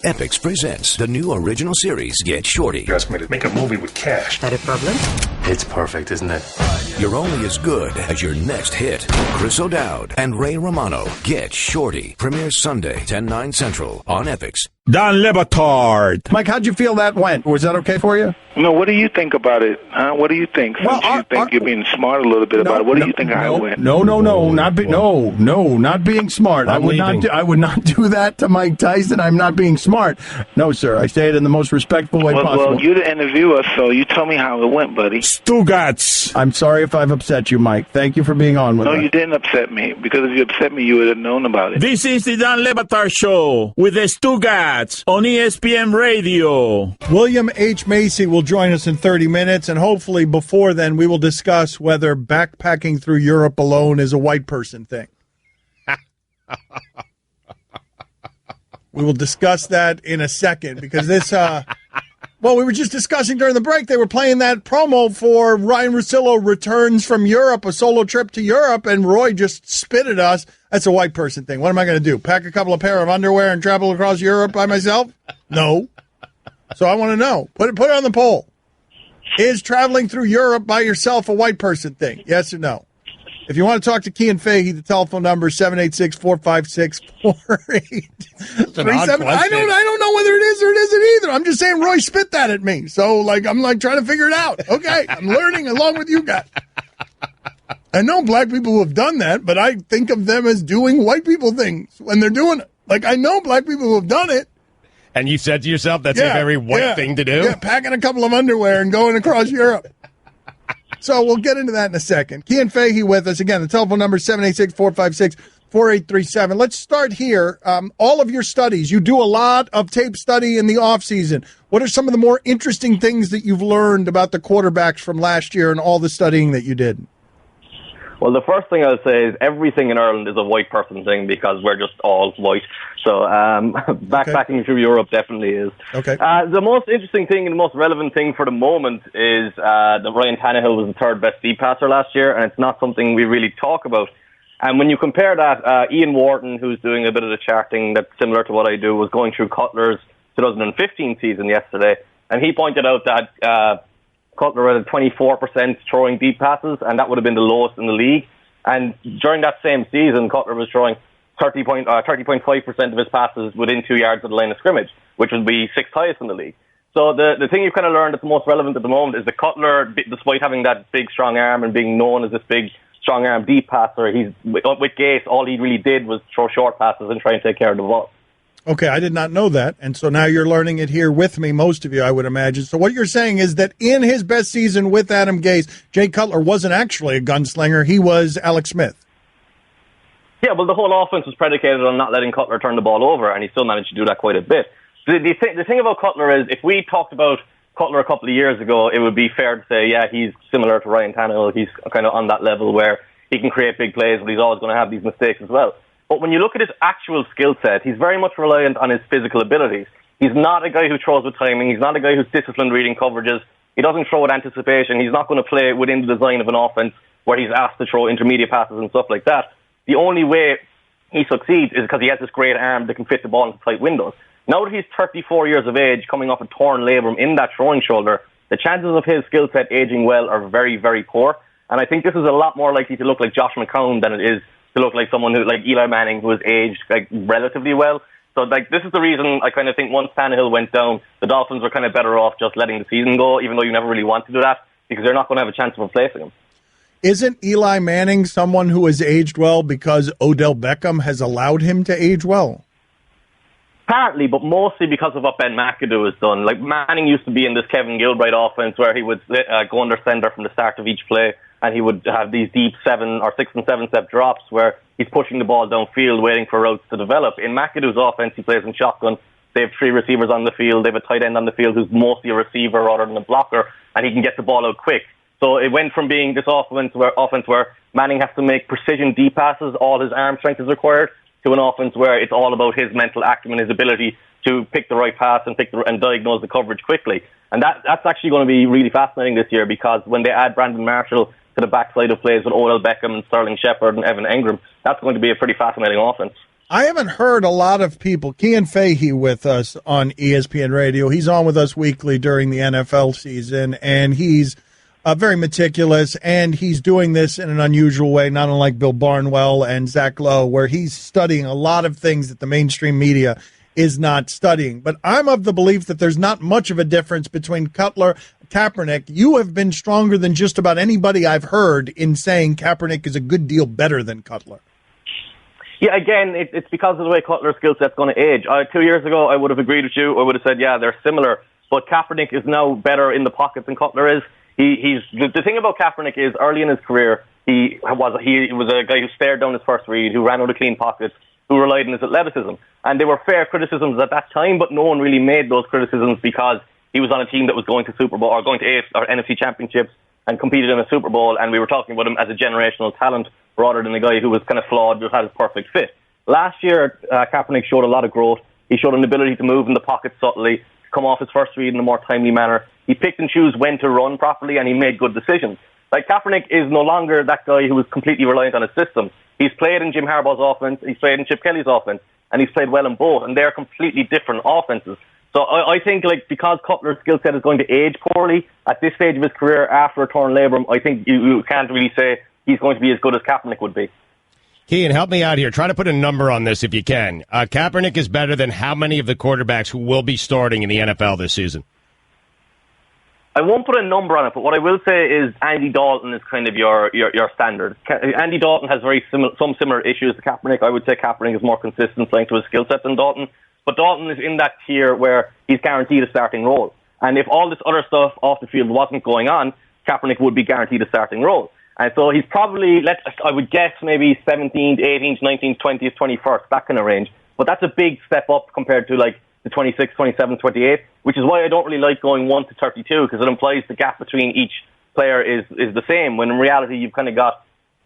Epix presents the new original series, Get Shorty. You asked me to make a movie with cash. That a problem? It's perfect, isn't it? You're only as good as your next hit. Chris O'Dowd and Ray Romano. Get Shorty. Premieres Sunday, 10/9 Central on Epix. Don Le Batard. Mike, how'd you feel that went? Was that okay for you? No, what do you think about it? What do you think? Since you think you're being smart a little bit about it, what do you think how it went? No, not being smart. I would not do that to Mike Tyson. I'm not being smart. No, sir. I say it in the most respectful way possible. Well, you're the interviewer, so you tell me how it went, buddy. Stugats. I'm sorry if I've upset you, Mike. Thank you for being on with us. No, you didn't upset me, because if you upset me, you would have known about it. This is the Don Le Batard Show with the Stugats on ESPN Radio. William H. Macy will join us in 30 minutes, and hopefully before then we will discuss whether backpacking through Europe alone is a white person thing. We will discuss that in a second, because this, well, we were just discussing during the break, they were playing that promo for Ryan Russillo returns from Europe, a solo trip to Europe, and Roy just spit at us. That's a white person thing. What am I going to do? Pack a couple of pair of underwear and travel across Europe by myself? No. So I want to know. Put it on the poll. Is traveling through Europe by yourself a white person thing? Yes or no? If you want to talk to Kean Fahey, the telephone number is 786-456-4837. I don't know whether it is or it isn't either. I'm just saying Roy spit that at me. So, I'm trying to figure it out. Okay, I'm learning along with you guys. I know black people who have done that, but I think of them as doing white people things when they're doing it. I know black people who have done it. And you said to yourself, that's a very white thing to do? Yeah, packing a couple of underwear and going across Europe. So we'll get into that in a second. Kean Fahey with us. Again, the telephone number is 786-456-4837. Let's start here. All of your studies, you do a lot of tape study in the offseason. What are some of the more interesting things that you've learned about the quarterbacks from last year and all the studying that you did? Well, the first thing I'll say is everything in Ireland is a white person thing because we're just all white. So backpacking through Europe definitely is. Okay. The most interesting thing and the most relevant thing for the moment is that Ryan Tannehill was the third best deep passer last year, and it's not something we really talk about. And when you compare that, Ian Wharton, who's doing a bit of the charting that's similar to what I do, was going through Cutler's 2015 season yesterday, and he pointed out that Cutler had 24% throwing deep passes, and that would have been the lowest in the league. And during that same season, Cutler was throwing 30.5% of his passes within 2 yards of the line of scrimmage, which would be sixth highest in the league. So the thing you've kind of learned that's the most relevant at the moment is that Cutler, despite having that big, strong arm and being known as this big, strong arm deep passer, with Gase, all he really did was throw short passes and try and take care of the ball. Okay, I did not know that, and so now you're learning it here with me, most of you, I would imagine. So what you're saying is that in his best season with Adam Gase, Jay Cutler wasn't actually a gunslinger, he was Alex Smith. Yeah, well, the whole offense was predicated on not letting Cutler turn the ball over, and he still managed to do that quite a bit. The thing about Cutler is, if we talked about Cutler a couple of years ago, it would be fair to say, yeah, he's similar to Ryan Tannehill, he's kind of on that level where he can create big plays, but he's always going to have these mistakes as well. But when you look at his actual skill set, he's very much reliant on his physical abilities. He's not a guy who throws with timing. He's not a guy who's disciplined reading coverages. He doesn't throw with anticipation. He's not going to play within the design of an offense where he's asked to throw intermediate passes and stuff like that. The only way he succeeds is because he has this great arm that can fit the ball into tight windows. Now that he's 34 years of age, coming off a torn labrum in that throwing shoulder, the chances of his skill set aging well are very, very poor. And I think this is a lot more likely to look like Josh McCown than it is to look like someone who, like Eli Manning, who has aged relatively well. So this is the reason I kind of think once Tannehill went down, the Dolphins were kind of better off just letting the season go, even though you never really want to do that, because they're not going to have a chance of replacing him. Isn't Eli Manning someone who has aged well because Odell Beckham has allowed him to age well? Partly, but mostly because of what Ben McAdoo has done. Like, Manning used to be in this Kevin Gilbride offense where he would go under center from the start of each play, and he would have these deep 7 or 6 and 7 step drops where he's pushing the ball downfield waiting for routes to develop. In McAdoo's offense, he plays in shotgun. They have 3 receivers on the field. They have a tight end on the field who's mostly a receiver rather than a blocker, and he can get the ball out quick. So it went from being this offense where Manning has to make precision deep passes, all his arm strength is required, to an offense where it's all about his mental acumen, his ability to pick the right pass and diagnose the coverage quickly. And that's actually going to be really fascinating this year, because when they add Brandon Marshall to the backside of plays with Odell Beckham and Sterling Shepard and Evan Engram, that's going to be a pretty fascinating offense. I haven't heard a lot of people. Kean Fahey with us on ESPN Radio. He's on with us weekly during the NFL season, and he's very meticulous, and he's doing this in an unusual way, not unlike Bill Barnwell and Zach Lowe, where he's studying a lot of things that the mainstream media is not studying. But I'm of the belief that there's not much of a difference between Cutler and Kaepernick. You have been stronger than just about anybody I've heard in saying Kaepernick is a good deal better than Cutler. Yeah, again, it's because of the way Cutler's skill set's going to age. 2 years ago, I would have agreed with you. I would have said, yeah, they're similar. But Kaepernick is now better in the pocket than Cutler is. The thing about Kaepernick is early in his career, he was a guy who stared down his first read, who ran out of clean pockets, who relied on his athleticism. And they were fair criticisms at that time, but no one really made those criticisms because he was on a team that was going to Super Bowl or going to AFC or NFC championships and competed in a Super Bowl, and we were talking about him as a generational talent rather than a guy who was kind of flawed but had his perfect fit. Last year, Kaepernick showed a lot of growth. He showed an ability to move in the pocket subtly, come off his first read in a more timely manner. He picked and chose when to run properly, and he made good decisions. Like, Kaepernick is no longer that guy who was completely reliant on his system. He's played in Jim Harbaugh's offense, he's played in Chip Kelly's offense, and he's played well in both, and they're completely different offenses. So I think, like, because Cutler's skill set is going to age poorly at this stage of his career after a torn labrum, I think you can't really say he's going to be as good as Kaepernick would be. Kean, help me out here. Try to put a number on this if you can. Kaepernick is better than how many of the quarterbacks who will be starting in the NFL this season? I won't put a number on it, but what I will say is Andy Dalton is kind of your standard. Andy Dalton has some similar issues to Kaepernick. I would say Kaepernick is more consistent playing to his skill set than Dalton. But Dalton is in that tier where he's guaranteed a starting role. And if all this other stuff off the field wasn't going on, Kaepernick would be guaranteed a starting role. And so he's probably, I would guess, maybe 17th, 18th, 19th, 20th, 21st, that kind of range. But that's a big step up compared to like the 26th, 27th, 28th, which is why I don't really like going 1 to 32, because it implies the gap between each player is the same, when in reality you've kind of got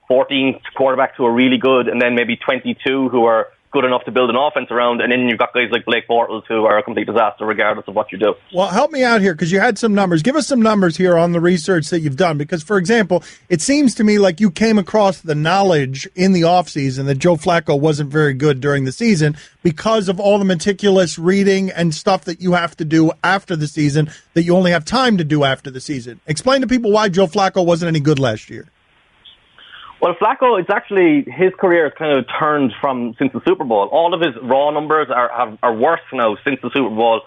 14 quarterbacks who are really good and then maybe 22 who are good enough to build an offense around, and then you've got guys like Blake Bortles who are a complete disaster regardless of what you do. Well, help me out here, because you had some numbers. Give us some numbers here on the research that you've done, because, for example, it seems to me like you came across the knowledge in the offseason that Joe Flacco wasn't very good during the season because of all the meticulous reading and stuff that you have to do after the season that you only have time to do after the season. Explain to people why Joe Flacco wasn't any good last year. Well, Flacco, it's actually, his career has kind of turned since the Super Bowl. All of his raw numbers are worse now since the Super Bowl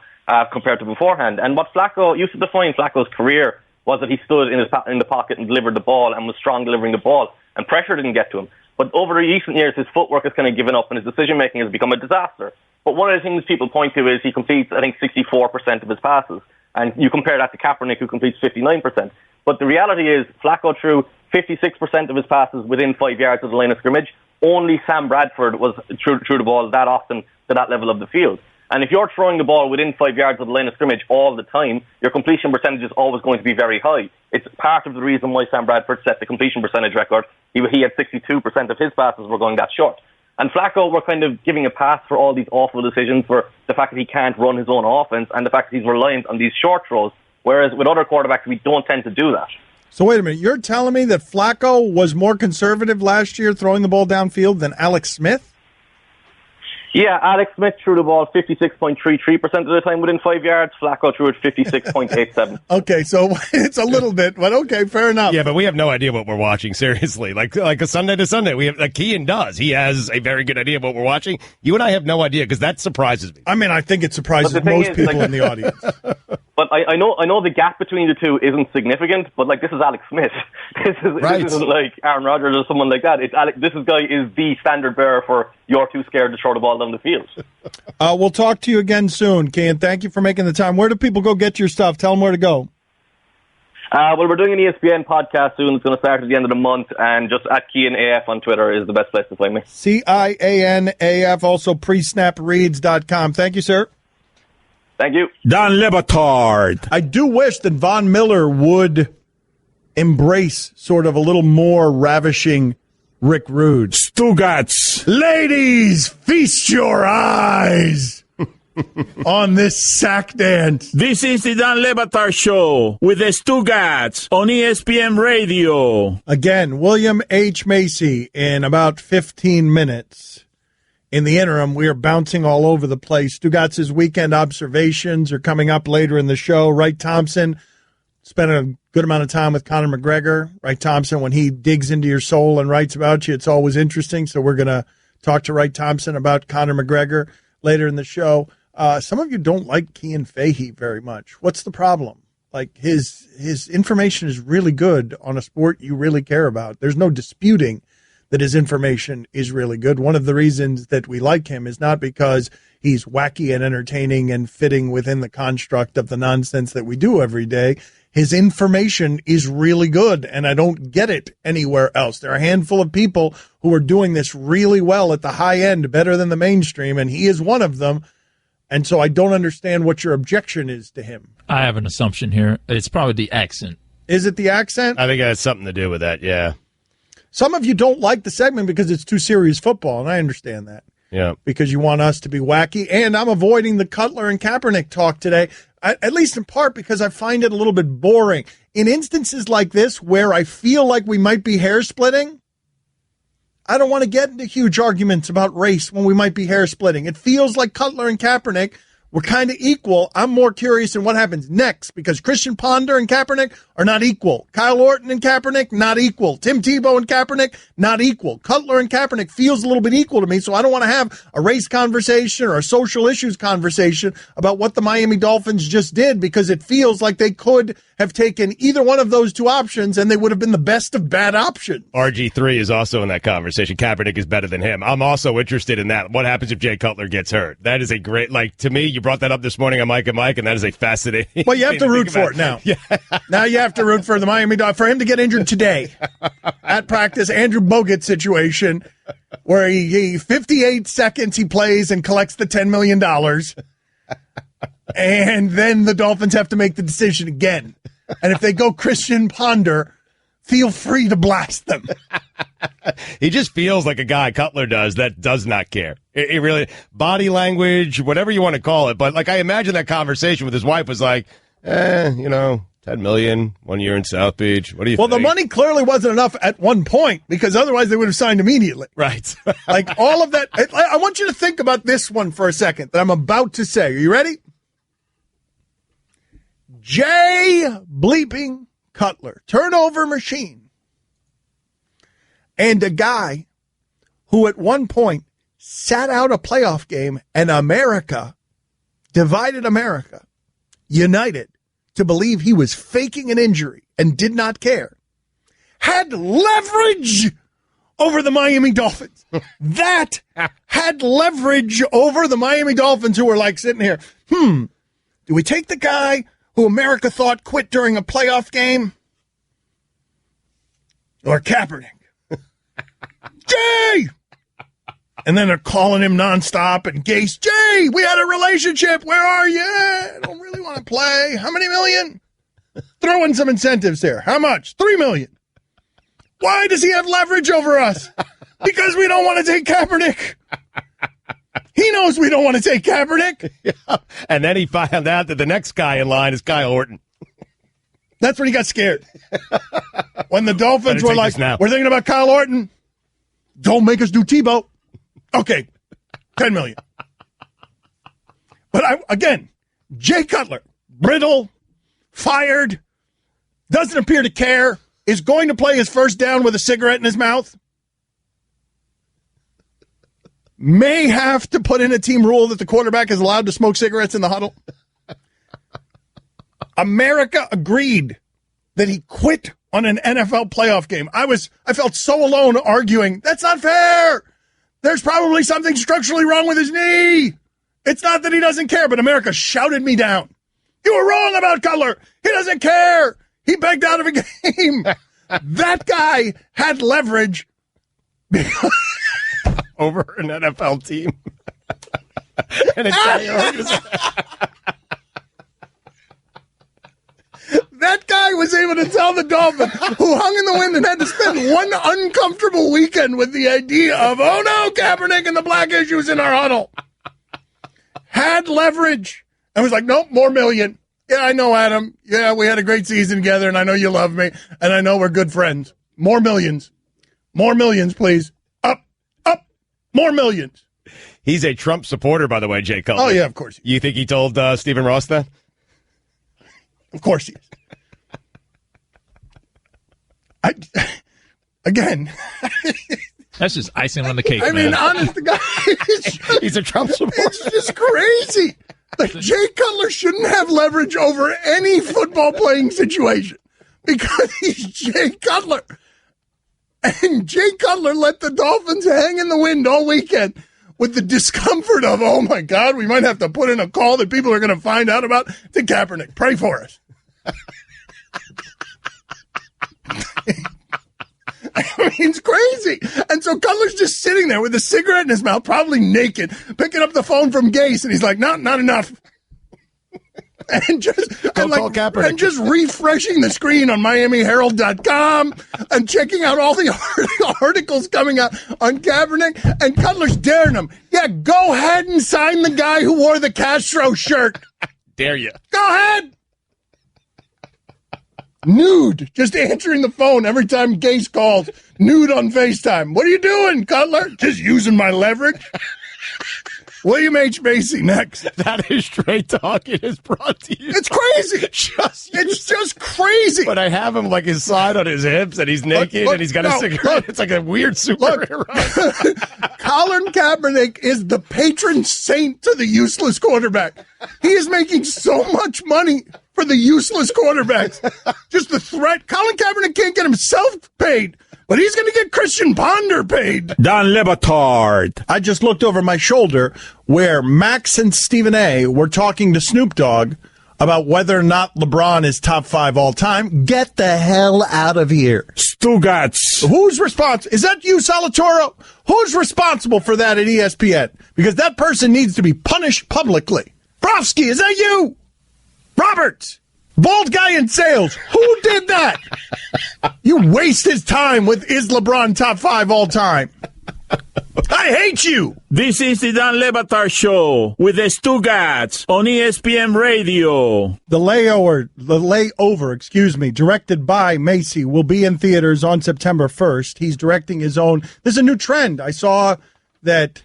compared to beforehand. And what Flacco used to define Flacco's career was that he stood in the pocket and delivered the ball and was strong delivering the ball, and pressure didn't get to him. But over recent years, his footwork has kind of given up and his decision-making has become a disaster. But one of the things people point to is he completes, I think, 64% of his passes. And you compare that to Kaepernick, who completes 59%. But the reality is, Flacco threw 56% of his passes within 5 yards of the line of scrimmage. Only Sam Bradford was threw the ball that often to that level of the field. And if you're throwing the ball within 5 yards of the line of scrimmage all the time, your completion percentage is always going to be very high. It's part of the reason why Sam Bradford set the completion percentage record. He had 62% of his passes were going that short. And Flacco, we're kind of giving a pass for all these awful decisions, for the fact that he can't run his own offense and the fact that he's reliant on these short throws, whereas with other quarterbacks, we don't tend to do that. So wait a minute, you're telling me that Flacco was more conservative last year throwing the ball downfield than Alex Smith? Yeah, Alex Smith threw the ball 56.33% of the time within 5 yards. Flacco threw it 56.87. Okay, so it's a little bit, but okay, fair enough. Yeah, but we have no idea what we're watching, seriously. Like a Sunday to Sunday, we have, like Kean does. He has a very good idea of what we're watching. You and I have no idea, because that surprises me. I mean, I think it surprises most people in the audience. But I know the gap between the two isn't significant, but like, this is Alex Smith. This isn't like Aaron Rodgers or someone like that. This guy is the standard bearer for you're too scared to throw the ball down the field. We'll talk to you again soon, Kean. Thank you for making the time. Where do people go get your stuff? Tell them where to go. Well, we're doing an ESPN podcast soon. It's going to start at the end of the month, and just at KeanAF on Twitter is the best place to find me. CIANAF, also presnapreads.com. Thank you, sir. Thank you. Don Le Batard. I do wish that Von Miller would embrace sort of a little more ravishing Rick Rude. Stugats. Ladies, feast your eyes on this sack dance. This is the Don Le Batard Show with the Stugats on ESPN Radio. Again, William H. Macy in about 15 minutes. In the interim, we are bouncing all over the place. Stugats' weekend observations are coming up later in the show. Wright Thompson spent a good amount of time with Conor McGregor, Wright Thompson. When he digs into your soul and writes about you, it's always interesting. So we're going to talk to Wright Thompson about Conor McGregor later in the show. Some of you don't like Kean Fahey very much. What's the problem? Like his information is really good on a sport you really care about. There's no disputing that his information is really good. One of the reasons that we like him is not because he's wacky and entertaining and fitting within the construct of the nonsense that we do every day. His information is really good, and I don't get it anywhere else. There are a handful of people who are doing this really well at the high end, better than the mainstream, and he is one of them. And so I don't understand what your objection is to him. I have an assumption here. It's probably the accent. Is it the accent? I think it has something to do with that, yeah. Some of you don't like the segment because it's too serious football, and I understand that. Yeah. Because you want us to be wacky, and I'm avoiding the Cutler and Kaepernick talk today, at least in part because I find it a little bit boring. In instances like this where I feel like we might be hair splitting, I don't want to get into huge arguments about race when we might be hair splitting. It feels like Cutler and Kaepernick were kind of equal. I'm more curious in what happens next because Christian Ponder and Kaepernick are not equal. Kyle Orton and Kaepernick, not equal. Tim Tebow and Kaepernick, not equal. Cutler and Kaepernick feels a little bit equal to me, so I don't want to have a race conversation or a social issues conversation about what the Miami Dolphins just did because it feels like they could have taken either one of those two options and they would have been the best of bad options. RG3 is also in that conversation. Kaepernick is better than him. I'm also interested in that. What happens if Jay Cutler gets hurt? That is a great, to me, you brought that up this morning on Mike and Mike, and that is a fascinating. Well, you have to root for it now. Yeah. Now you have to root for the Miami Dolphins. For him to get injured today at practice, Andrew Bogut situation, where he 58 seconds he plays and collects the $10 million. And then the Dolphins have to make the decision again. And if they go Christian Ponder, feel free to blast them. He just feels like a guy, Cutler does, that does not care. It really, body language, whatever you want to call it. But I imagine that conversation with his wife was like, 10 million, 1 year in South Beach. What do you think? Well, the money clearly wasn't enough at one point because otherwise they would have signed immediately. Right. All of that. I want you to think about this one for a second that I'm about to say. Are you ready? Jay bleeping Cutler, turnover machine, and a guy who at one point sat out a playoff game and America, divided America, united to believe he was faking an injury and did not care, had leverage over the Miami Dolphins. That had leverage over the Miami Dolphins who were sitting here, do we take the guy who America thought quit during a playoff game? Or Kaepernick? Jay! And then they're calling him nonstop and Gase, Jay, we had a relationship. Where are you? I don't really want to play. How many million? Throw in some incentives there. How much? $3 million. Why does he have leverage over us? Because we don't want to take Kaepernick. He knows we don't want to take Kaepernick. Yeah. And then he found out that the next guy in line is Kyle Orton. That's when he got scared. When the Dolphins were like, we're thinking about Kyle Orton. Don't make us do Tebow. Okay, $10 million. But again, Jay Cutler, brittle, fired, doesn't appear to care, is going to play his first down with a cigarette in his mouth. May have to put in a team rule that the quarterback is allowed to smoke cigarettes in the huddle. America agreed that he quit on an NFL playoff game. I felt so alone arguing, that's not fair. There's probably something structurally wrong with his knee. It's not that he doesn't care, but America shouted me down. You were wrong about Cutler. He doesn't care. He begged out of a game. That guy had leverage over an NFL team. An entire organization. That guy was able to tell the Dolphins, who hung in the wind and had to spend one uncomfortable weekend with the idea of, oh no, Kaepernick and the black issues in our huddle. Had leverage. And was like, nope, more million. Yeah, I know, Adam. Yeah, we had a great season together, and I know you love me, and I know we're good friends. More millions. More millions, please. Up, more millions. He's a Trump supporter, by the way, Jay Cutler. Oh, yeah, of course. You think he told Stephen Ross that? Of course he is. Again. That's just icing on the cake, I mean, man. honest to God, He's a Trump supporter. It's just crazy. Like, Jay Cutler shouldn't have leverage over any football playing situation because he's Jay Cutler. And Jay Cutler let the Dolphins hang in the wind all weekend with the discomfort of, oh, my God, we might have to put in a call that people are going to find out about to Kaepernick. Pray for us. I mean, it's crazy. And so Cutler's just sitting there with a cigarette in his mouth, probably naked, picking up the phone from Gase, and he's like, not enough. And just refreshing the screen on MiamiHerald.com and checking out all the articles coming out on Kaepernick. And Cutler's daring him. Yeah, go ahead and sign the guy who wore the Castro shirt. Dare you. Go ahead. Nude, just answering the phone every time Gase calls. Nude on FaceTime. What are you doing, Cutler? Just using my leverage. William H. Macy next. That is Straight Talk. It is brought to you. It's crazy. It's just crazy. But I have him like his side on his hips, and he's naked, and he's got a cigarette. It's like a weird superhero. Colin Kaepernick is the patron saint to the useless quarterback. He is making so much money for the useless quarterbacks. Just the threat. Colin Kaepernick can't get himself paid, but he's going to get Christian Ponder paid. Don Le Batard. I just looked over my shoulder where Max and Stephen A. were talking to Snoop Dogg about whether or not LeBron is top 5 all time. Get the hell out of here. Stugats. Who's responsible? Is that you, Salatoro? Who's responsible for that at ESPN? Because that person needs to be punished publicly. Brofsky, is that you? Roberts, bald guy in sales. Who did that? You waste his time with is LeBron top 5 all time. I hate you. This is the Don Le Batard Show with the Stugats on ESPN Radio. The layover, directed by Macy, will be in theaters on September 1st. He's directing his own. There's a new trend. I saw that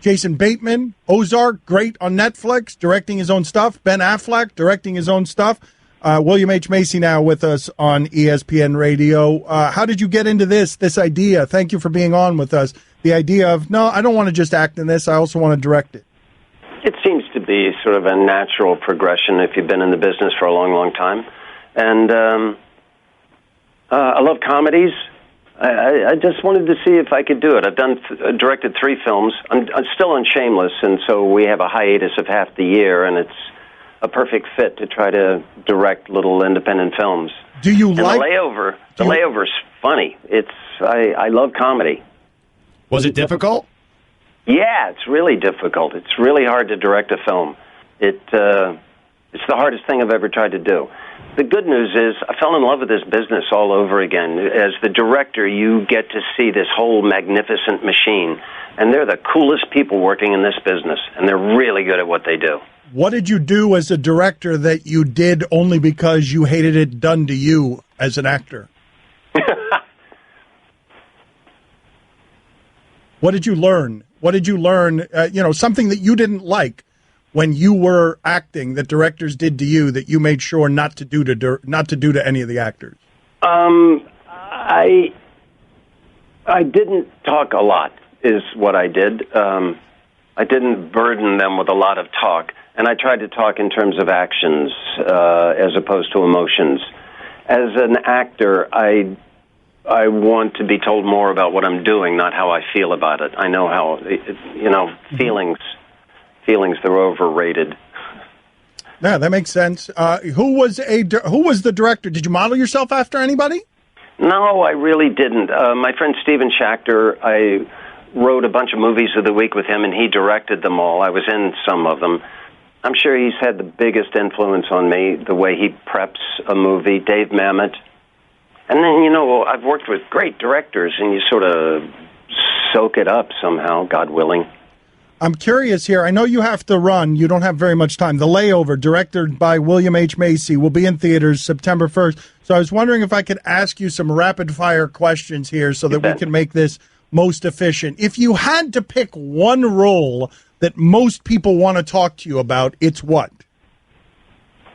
Jason Bateman, Ozark, great on Netflix, directing his own stuff. Ben Affleck, directing his own stuff. William H. Macy now with us on ESPN Radio. How did you get into this idea? Thank you for being on with us. The idea of, no, I don't want to just act in this. I also want to direct it. It seems to be sort of a natural progression if you've been in the business for a long, long time. And I love comedies. I just wanted to see if I could do it. I've directed 3 films. I'm still on Shameless, and so we have a hiatus of half the year, and it's a perfect fit to try to direct little independent films. Do you and like The Layover's funny. I love comedy. Was it difficult? Yeah, it's really difficult. It's really hard to direct a film. It's the hardest thing I've ever tried to do. The good news is I fell in love with this business all over again. As the director, you get to see this whole magnificent machine, and they're the coolest people working in this business, and they're really good at what they do. What did you do as a director that you did only because you hated it done to you as an actor? What did you learn? Something that you didn't like when you were acting that directors did to you that you made sure not to do to any of the actors? I didn't talk a lot is what I did. I didn't burden them with a lot of talk, and I tried to talk in terms of actions as opposed to emotions. As an actor, I want to be told more about what I'm doing, not how I feel about it. I know how, feelings, they're overrated. Yeah, that makes sense. Who was the director? Did you model yourself after anybody? No, I really didn't. My friend Steven Schachter, I wrote a bunch of movies of the week with him, and he directed them all. I was in some of them. I'm sure he's had the biggest influence on me, the way he preps a movie. Dave Mamet. And then, I've worked with great directors, and you sort of soak it up somehow, God willing. I'm curious here. I know you have to run. You don't have very much time. The Layover, directed by William H. Macy, will be in theaters September 1st. So I was wondering if I could ask you some rapid-fire questions here so that we can make this most efficient. If you had to pick one role that most people want to talk to you about, it's what?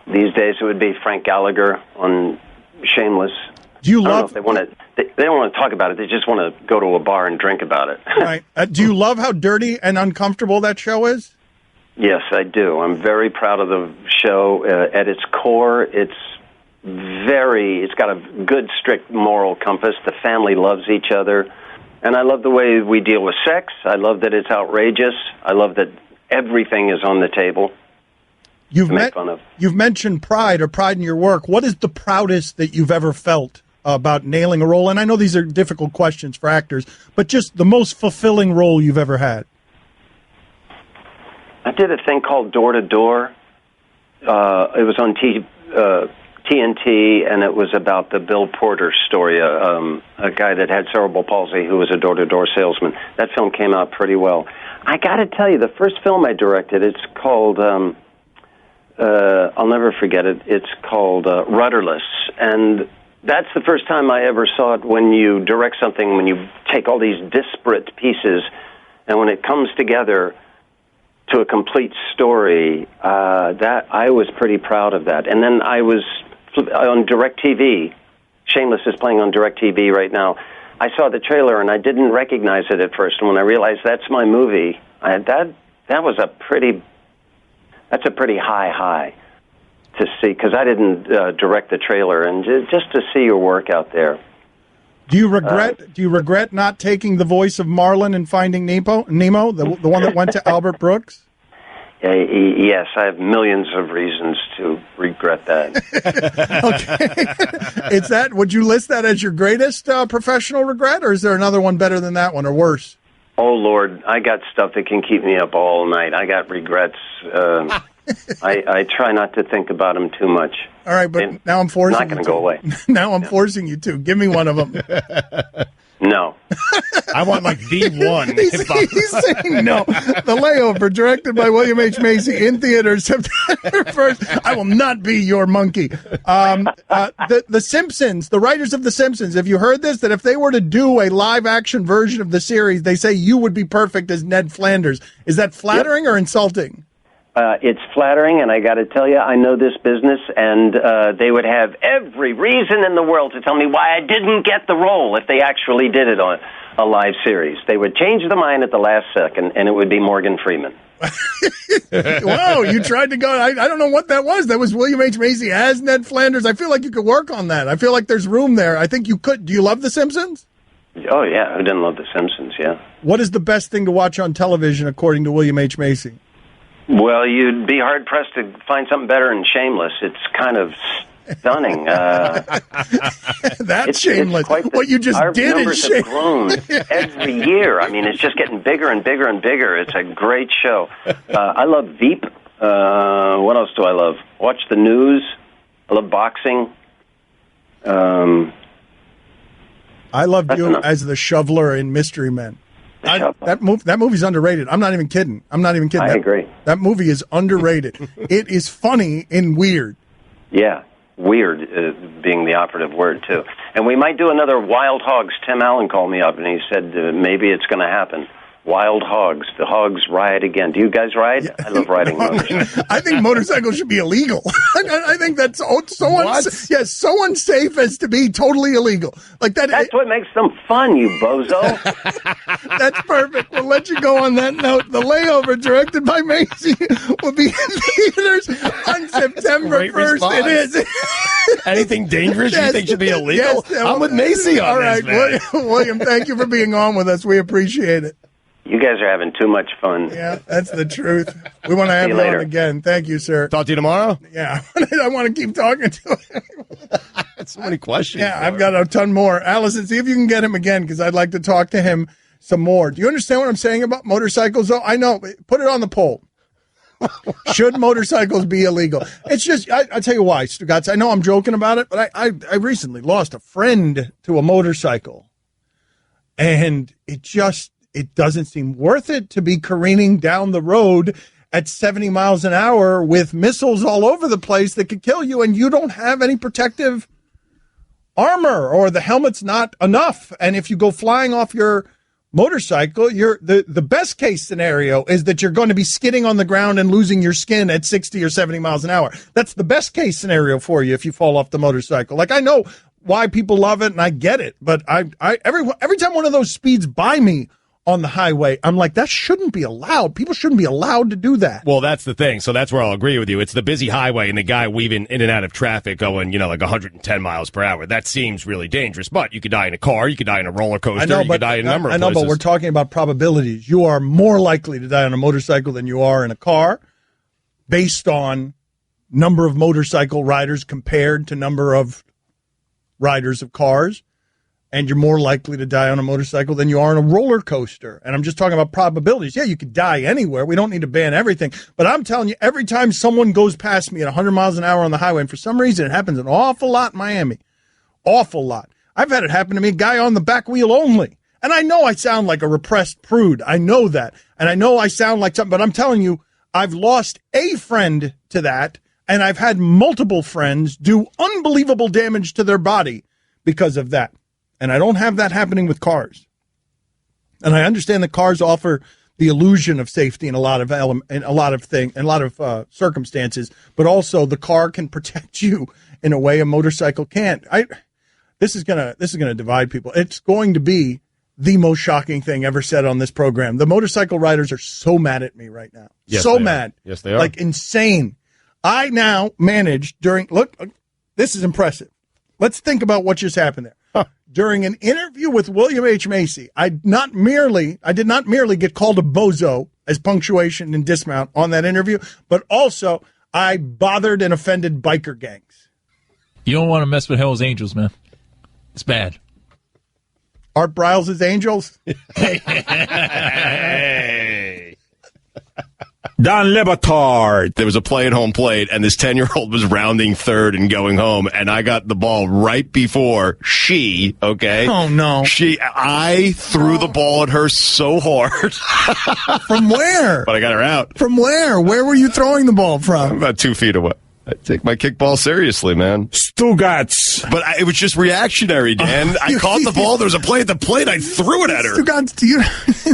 These days it would be Frank Gallagher on Shameless. Do you I don't know love? if they want to. They don't want to talk about it. They just want to go to a bar and drink about it. Right. Do you love how dirty and uncomfortable that show is? Yes, I do. I'm very proud of the show. At its core, it's got a good, strict moral compass. The family loves each other. And I love the way we deal with sex. I love that it's outrageous. I love that everything is on the table. You've mentioned pride or pride in your work. What is the proudest that you've ever felt about nailing a role? And I know these are difficult questions for actors, but just the most fulfilling role you've ever had. I did a thing called Door to Door. It was on TNT, and it was about the Bill Porter story, a guy that had cerebral palsy who was a door-to-door salesman. That film came out pretty well. I got to tell you, the first film I directed, it's called, I'll never forget it, it's called Rudderless, and that's the first time I ever saw it when you direct something, when you take all these disparate pieces, and when it comes together to a complete story, that I was pretty proud of that. And then I was on DirecTV. Shameless is playing on DirecTV right now. I saw the trailer and I didn't recognize it at first. And when I realized that's my movie, that was a pretty high to see, because I didn't direct the trailer, and just to see your work out there. Do you regret not taking the voice of Marlin in Finding Nemo, the one that went to Albert Brooks? Yes, I have millions of reasons to regret that. Okay. Would you list that as your greatest professional regret, or is there another one better than that one, or worse? Oh, Lord, I got stuff that can keep me up all night. I got regrets. I try not to think about them too much. All right, but now I'm forcing you to. Not going to go away. Now I'm forcing you to. Give me one of them. No. I want like the one. He's saying no. The Layover, directed by William H. Macy, in theaters September 1st. I will not be your monkey. The Simpsons, the writers of The Simpsons, have you heard this? That if they were to do a live-action version of the series, they say you would be perfect as Ned Flanders. Is that flattering or insulting? It's flattering, and I got to tell you, I know this business, and they would have every reason in the world to tell me why I didn't get the role if they actually did it on a live series. They would change their mind at the last second, and it would be Morgan Freeman. Whoa, you tried to go. I don't know what that was. That was William H. Macy as Ned Flanders. I feel like you could work on that. I feel like there's room there. I think you could. Do you love The Simpsons? Oh, yeah. Who didn't love The Simpsons, yeah. What is the best thing to watch on television, according to William H. Macy? Well, you'd be hard-pressed to find something better than Shameless. It's kind of stunning. That's Shameless. What you just did is Shameless. Have grown every year. I mean, it's just getting bigger and bigger and bigger. It's a great show. I love Veep. What else do I love? Watch the news. I love boxing. I loved you as the shoveler in Mystery Men. That movie's underrated. I'm not even kidding. I agree. That movie is underrated. It is funny and weird. Yeah, weird being the operative word, too. And we might do another Wild Hogs. Tim Allen called me up, and he said maybe it's going to happen. Wild Hogs. The hogs ride again. Do you guys ride? Yeah. I love riding motorcycles. I think motorcycles should be illegal. I think that's so unsafe as to be totally illegal. Like that. That's what makes them fun, you bozo. That's perfect. We'll let you go on that note. The Layover, directed by Macy, will be in theaters on September 1st. It is. Anything dangerous you think should be illegal? Yes, I'm with Macy on this, man. William, thank you for being on with us. We appreciate it. You guys are having too much fun. Yeah, that's the truth. We want to have you on again. Thank you, sir. Talk to you tomorrow? Yeah, I want to keep talking to him. So many questions. Yeah, I've got a ton more. Allison, see if you can get him again, because I'd like to talk to him some more. Do you understand what I'm saying about motorcycles, though? I know. Put it on the poll. Should motorcycles be illegal? It's just, I tell you why, Stugatz. I know I'm joking about it, but I recently lost a friend to a motorcycle. And it doesn't seem worth it to be careening down the road at 70 miles an hour with missiles all over the place that could kill you, and you don't have any protective armor, or the helmet's not enough. And if you go flying off your motorcycle, the best case scenario is that you're going to be skidding on the ground and losing your skin at 60 or 70 miles an hour. That's the best case scenario for you if you fall off the motorcycle. Like, I know why people love it, and I get it. But every time one of those speeds by me on the highway, I'm like, that shouldn't be allowed. People shouldn't be allowed to do that. Well, that's the thing. So that's where I'll agree with you. It's the busy highway and the guy weaving in and out of traffic going, like 110 miles per hour. That seems really dangerous. But you could die in a car. You could die in a roller coaster. You could die in a number of places. But we're talking about probabilities. You are more likely to die on a motorcycle than you are in a car based on number of motorcycle riders compared to number of riders of cars. And you're more likely to die on a motorcycle than you are on a roller coaster. And I'm just talking about probabilities. Yeah, you could die anywhere. We don't need to ban everything. But I'm telling you, every time someone goes past me at 100 miles an hour on the highway, and for some reason it happens an awful lot in Miami, awful lot. I've had it happen to me, a guy on the back wheel only. And I know I sound like a repressed prude. I know that. And I know I sound like something, but I'm telling you, I've lost a friend to that, and I've had multiple friends do unbelievable damage to their body because of that. And I don't have that happening with cars. And I understand that cars offer the illusion of safety in a lot of circumstances, but also the car can protect you in a way a motorcycle can't. This is gonna divide people. It's going to be the most shocking thing ever said on this program. The motorcycle riders are so mad at me right now. Yes, so mad. Yes, they are. Like insane. I now managed look, this is impressive. Let's think about what just happened there. During an interview with William H. Macy, I did not merely get called a bozo as punctuation and dismount on that interview, but also I bothered and offended biker gangs. You don't want to mess with Hell's Angels, man. It's bad. Art Briles' Angels? Hey. Don Batard. There was a play at home plate, and this 10-year-old was rounding third and going home, and I got the ball right before she, okay? Oh, no. I threw the ball at her so hard. From where? But I got her out. From where? Where were you throwing the ball from? About 2 feet away. I take my kickball seriously, man. Stugatz. But it was just reactionary, Dan. I caught the ball. There was a play at the plate. I threw it at her. Stugatz, do you...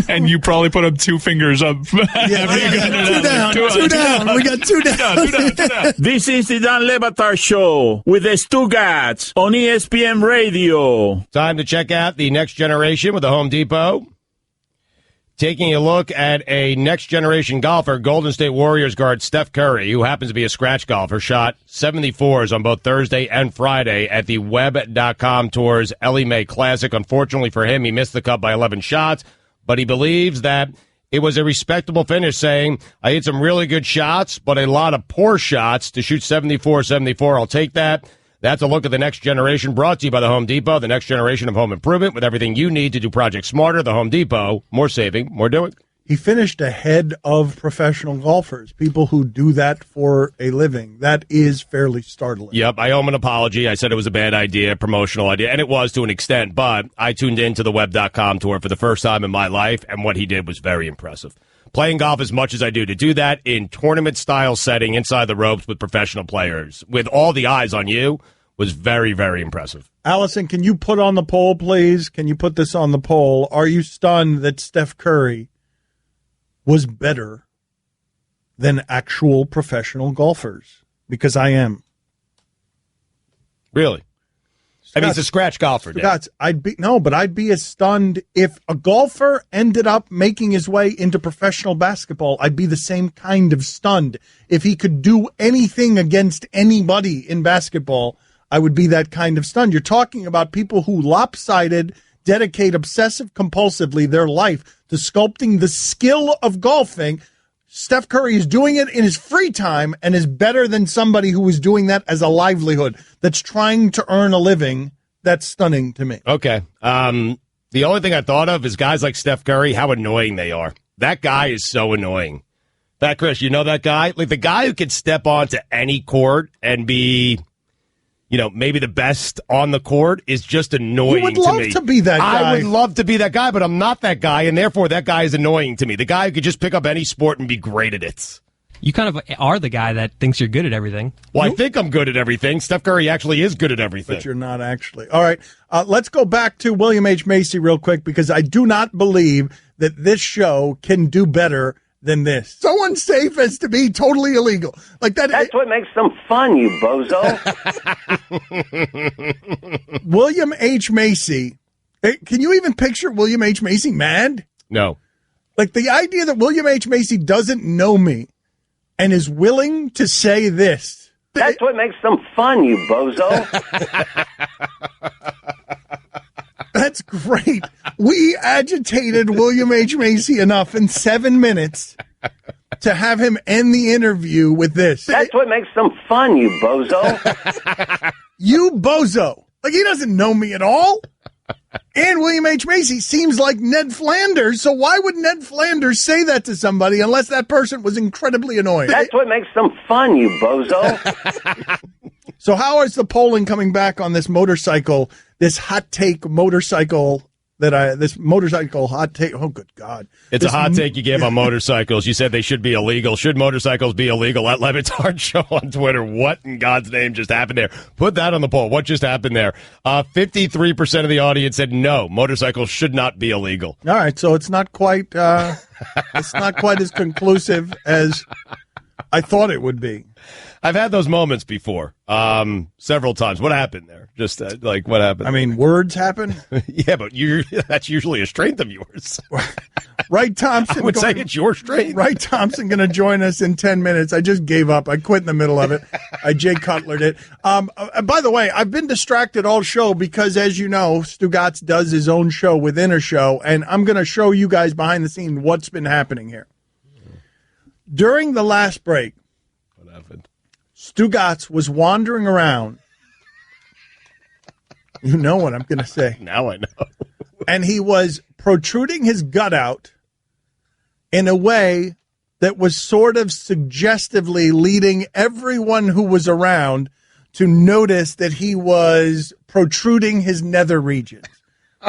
And you probably put up 2 fingers up. Yeah, two down. We got two down. Two down. This is the Don Batard Show with the Stugatz on ESPN Radio. Time to check out the next generation with the Home Depot. Taking a look at a next-generation golfer, Golden State Warriors guard Steph Curry, who happens to be a scratch golfer, shot 74s on both Thursday and Friday at the Web.com Tour's Ellie Mae Classic. Unfortunately for him, he missed the cut by 11 shots, but he believes that it was a respectable finish, saying, I hit some really good shots, but a lot of poor shots. To shoot 74, I'll take that. That's a look at the next generation, brought to you by the Home Depot, the next generation of home improvement, with everything you need to do projects smarter. The Home Depot, more saving, more doing. He finished ahead of professional golfers, people who do that for a living. That is fairly startling. Yep, I owe him an apology. I said it was a bad idea, promotional idea, and it was to an extent, but I tuned into the Web.com tour for the first time in my life, and what he did was very impressive. Playing golf as much as I do, to do that in tournament-style setting inside the ropes with professional players, with all the eyes on you, was very, very impressive. Allison, can you put on the poll, please? Can you put this on the poll? Are you stunned that Steph Curry was better than actual professional golfers? Because I am. Really? I mean, he's a scratch golfer, Dan. I'd be as stunned if a golfer ended up making his way into professional basketball. I'd be the same kind of stunned. If he could do anything against anybody in basketball, I would be that kind of stunned. You're talking about people who dedicate obsessive compulsively their life to sculpting the skill of golfing. Steph Curry is doing it in his free time and is better than somebody who is doing that as a livelihood, that's trying to earn a living. That's stunning to me. Okay. The only thing I thought of is guys like Steph Curry, how annoying they are. That guy is so annoying. That, Chris, you know that guy? Like the guy who can step onto any court and be, maybe the best on the court is just annoying to me. You would love to be that guy. I would love to be that guy, but I'm not that guy, and therefore that guy is annoying to me. The guy who could just pick up any sport and be great at it. You kind of are the guy that thinks you're good at everything. Well, I think I'm good at everything. Steph Curry actually is good at everything. But you're not actually. All right, let's go back to William H. Macy real quick, because I do not believe that this show can do better than this. So unsafe as to be totally illegal. Like that. That's what makes them fun, you bozo. William H. Macy. Can you even picture William H. Macy mad? No. Like the idea that William H. Macy doesn't know me and is willing to say this. That's what makes them fun, you bozo. That's great. We agitated William H. Macy enough in 7 minutes to have him end the interview with this. That's what makes them fun, you bozo. You bozo. Like, he doesn't know me at all. And William H. Macy seems like Ned Flanders, so why would Ned Flanders say that to somebody unless that person was incredibly annoying? That's what makes them fun, you bozo. So how is the polling coming back on this motorcycle, this hot take motorcycle this motorcycle hot take? Oh, good God. It's a hot take you gave on motorcycles. You said they should be illegal. Should motorcycles be illegal? At Batard Show on Twitter. What in God's name just happened there? Put that on the poll. What just happened there? 53% of the audience said no, motorcycles should not be illegal. All right, so it's not quite it's not quite as conclusive as I thought it would be. I've had those moments before, several times. What happened there? Just what happened? I mean, words happen. Yeah, but that's usually a strength of yours. Wright Thompson. I would say it's your strength. Wright Thompson going to join us in 10 minutes. I just gave up. I quit in the middle of it. I Jay Cutlered it. By the way, I've been distracted all show because, as you know, Stugatz does his own show within a show, and I'm going to show you guys behind the scenes what's been happening here. During the last break, what happened? Stugatz was wandering around. You know what I'm going to say. Now I know. And he was protruding his gut out in a way that was sort of suggestively leading everyone who was around to notice that he was protruding his nether regions.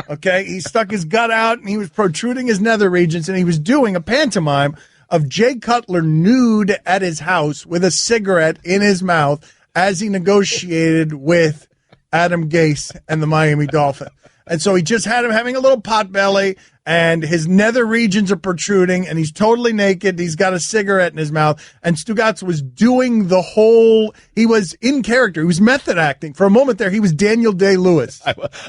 Okay? He stuck his gut out and he was protruding his nether regions, and he was doing a pantomime of Jay Cutler nude at his house with a cigarette in his mouth as he negotiated with Adam Gase and the Miami Dolphins. And so he just had him having a little pot belly, and his nether regions are protruding, and he's totally naked. He's got a cigarette in his mouth. And Stugatz was doing the whole, he was in character. He was method acting. For a moment there, he was Daniel Day-Lewis.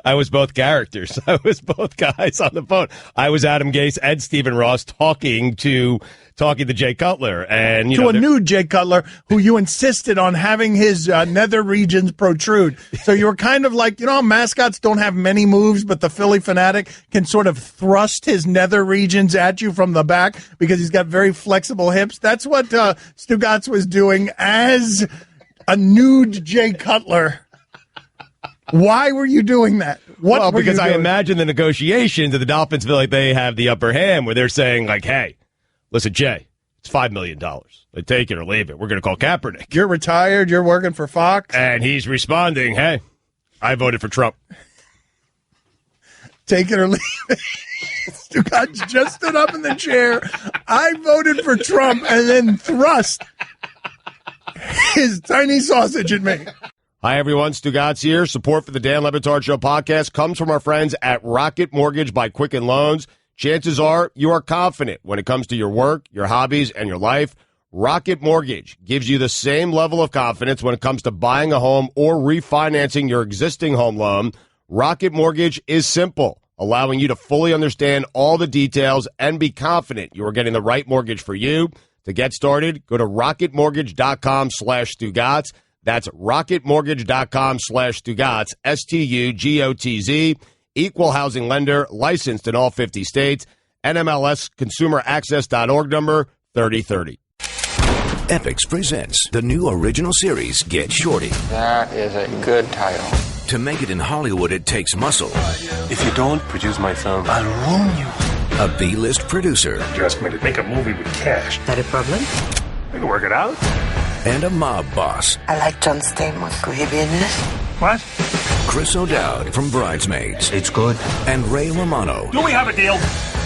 I was both characters. I was both guys on the phone. I was Adam Gase and Stephen Ross talking to Jay Cutler. And a nude Jay Cutler, who you insisted on having his nether regions protrude. So you were kind of like, how mascots don't have many moves, but the Philly Fanatic can sort of thrust his nether regions at you from the back because he's got very flexible hips. That's what Stugatz was doing as a nude Jay Cutler. Why were you doing that? Because I imagine the negotiations that the Dolphins feel like they have the upper hand, where they're saying, like, hey, listen, Jay, it's $5 million. They take it or leave it. We're going to call Kaepernick. You're retired. You're working for Fox. And he's responding, hey, I voted for Trump. Take it or leave it. Stugatz just stood up in the chair. I voted for Trump, and then thrust his tiny sausage at me. Hi, everyone. Stugatz here. Support for the Dan Le Batard Show podcast comes from our friends at Rocket Mortgage by Quicken Loans. Chances are you are confident when it comes to your work, your hobbies, and your life. Rocket Mortgage gives you the same level of confidence when it comes to buying a home or refinancing your existing home loan. Rocket Mortgage is simple, allowing you to fully understand all the details and be confident you are getting the right mortgage for you. To get started, go to rocketmortgage.com/Stugatz. That's rocketmortgage.com/Stugatz, STUGOTZ. Equal housing lender, licensed in all 50 states. NMLS consumeraccess.org number 3030. Epix presents the new original series, Get Shorty. That is a good title. To make it in Hollywood, it takes muscle. If you don't produce my film, I'll ruin you. A B-list producer. You asked me to make a movie with cash. That a problem? We can work it out. And a mob boss. I like John Stamos. Could he be in this? What? Chris O'Dowd from Bridesmaids. It's good. And Ray Romano. Do we have a deal?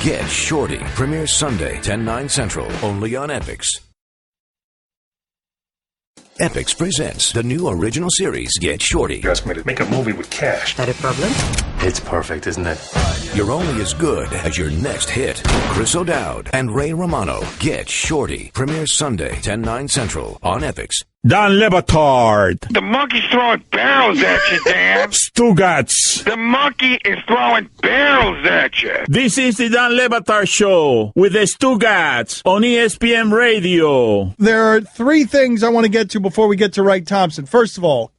Get Shorty. Premieres Sunday, 10/9 Central. Only on Epix. Epix presents the new original series, Get Shorty. You asked me to make a movie with cash. That a problem? It's perfect, isn't it? You're only as good as your next hit. Chris O'Dowd and Ray Romano. Get Shorty. Premieres Sunday, 10/9 Central on Epix. Dan Le Batard. The monkey's throwing barrels at you, Dan. Stugats. The monkey is throwing barrels at you. This is the Dan Le Batard Show with the Stugats on ESPN Radio. There are three things I want to get to before we get to Wright Thompson. First of all,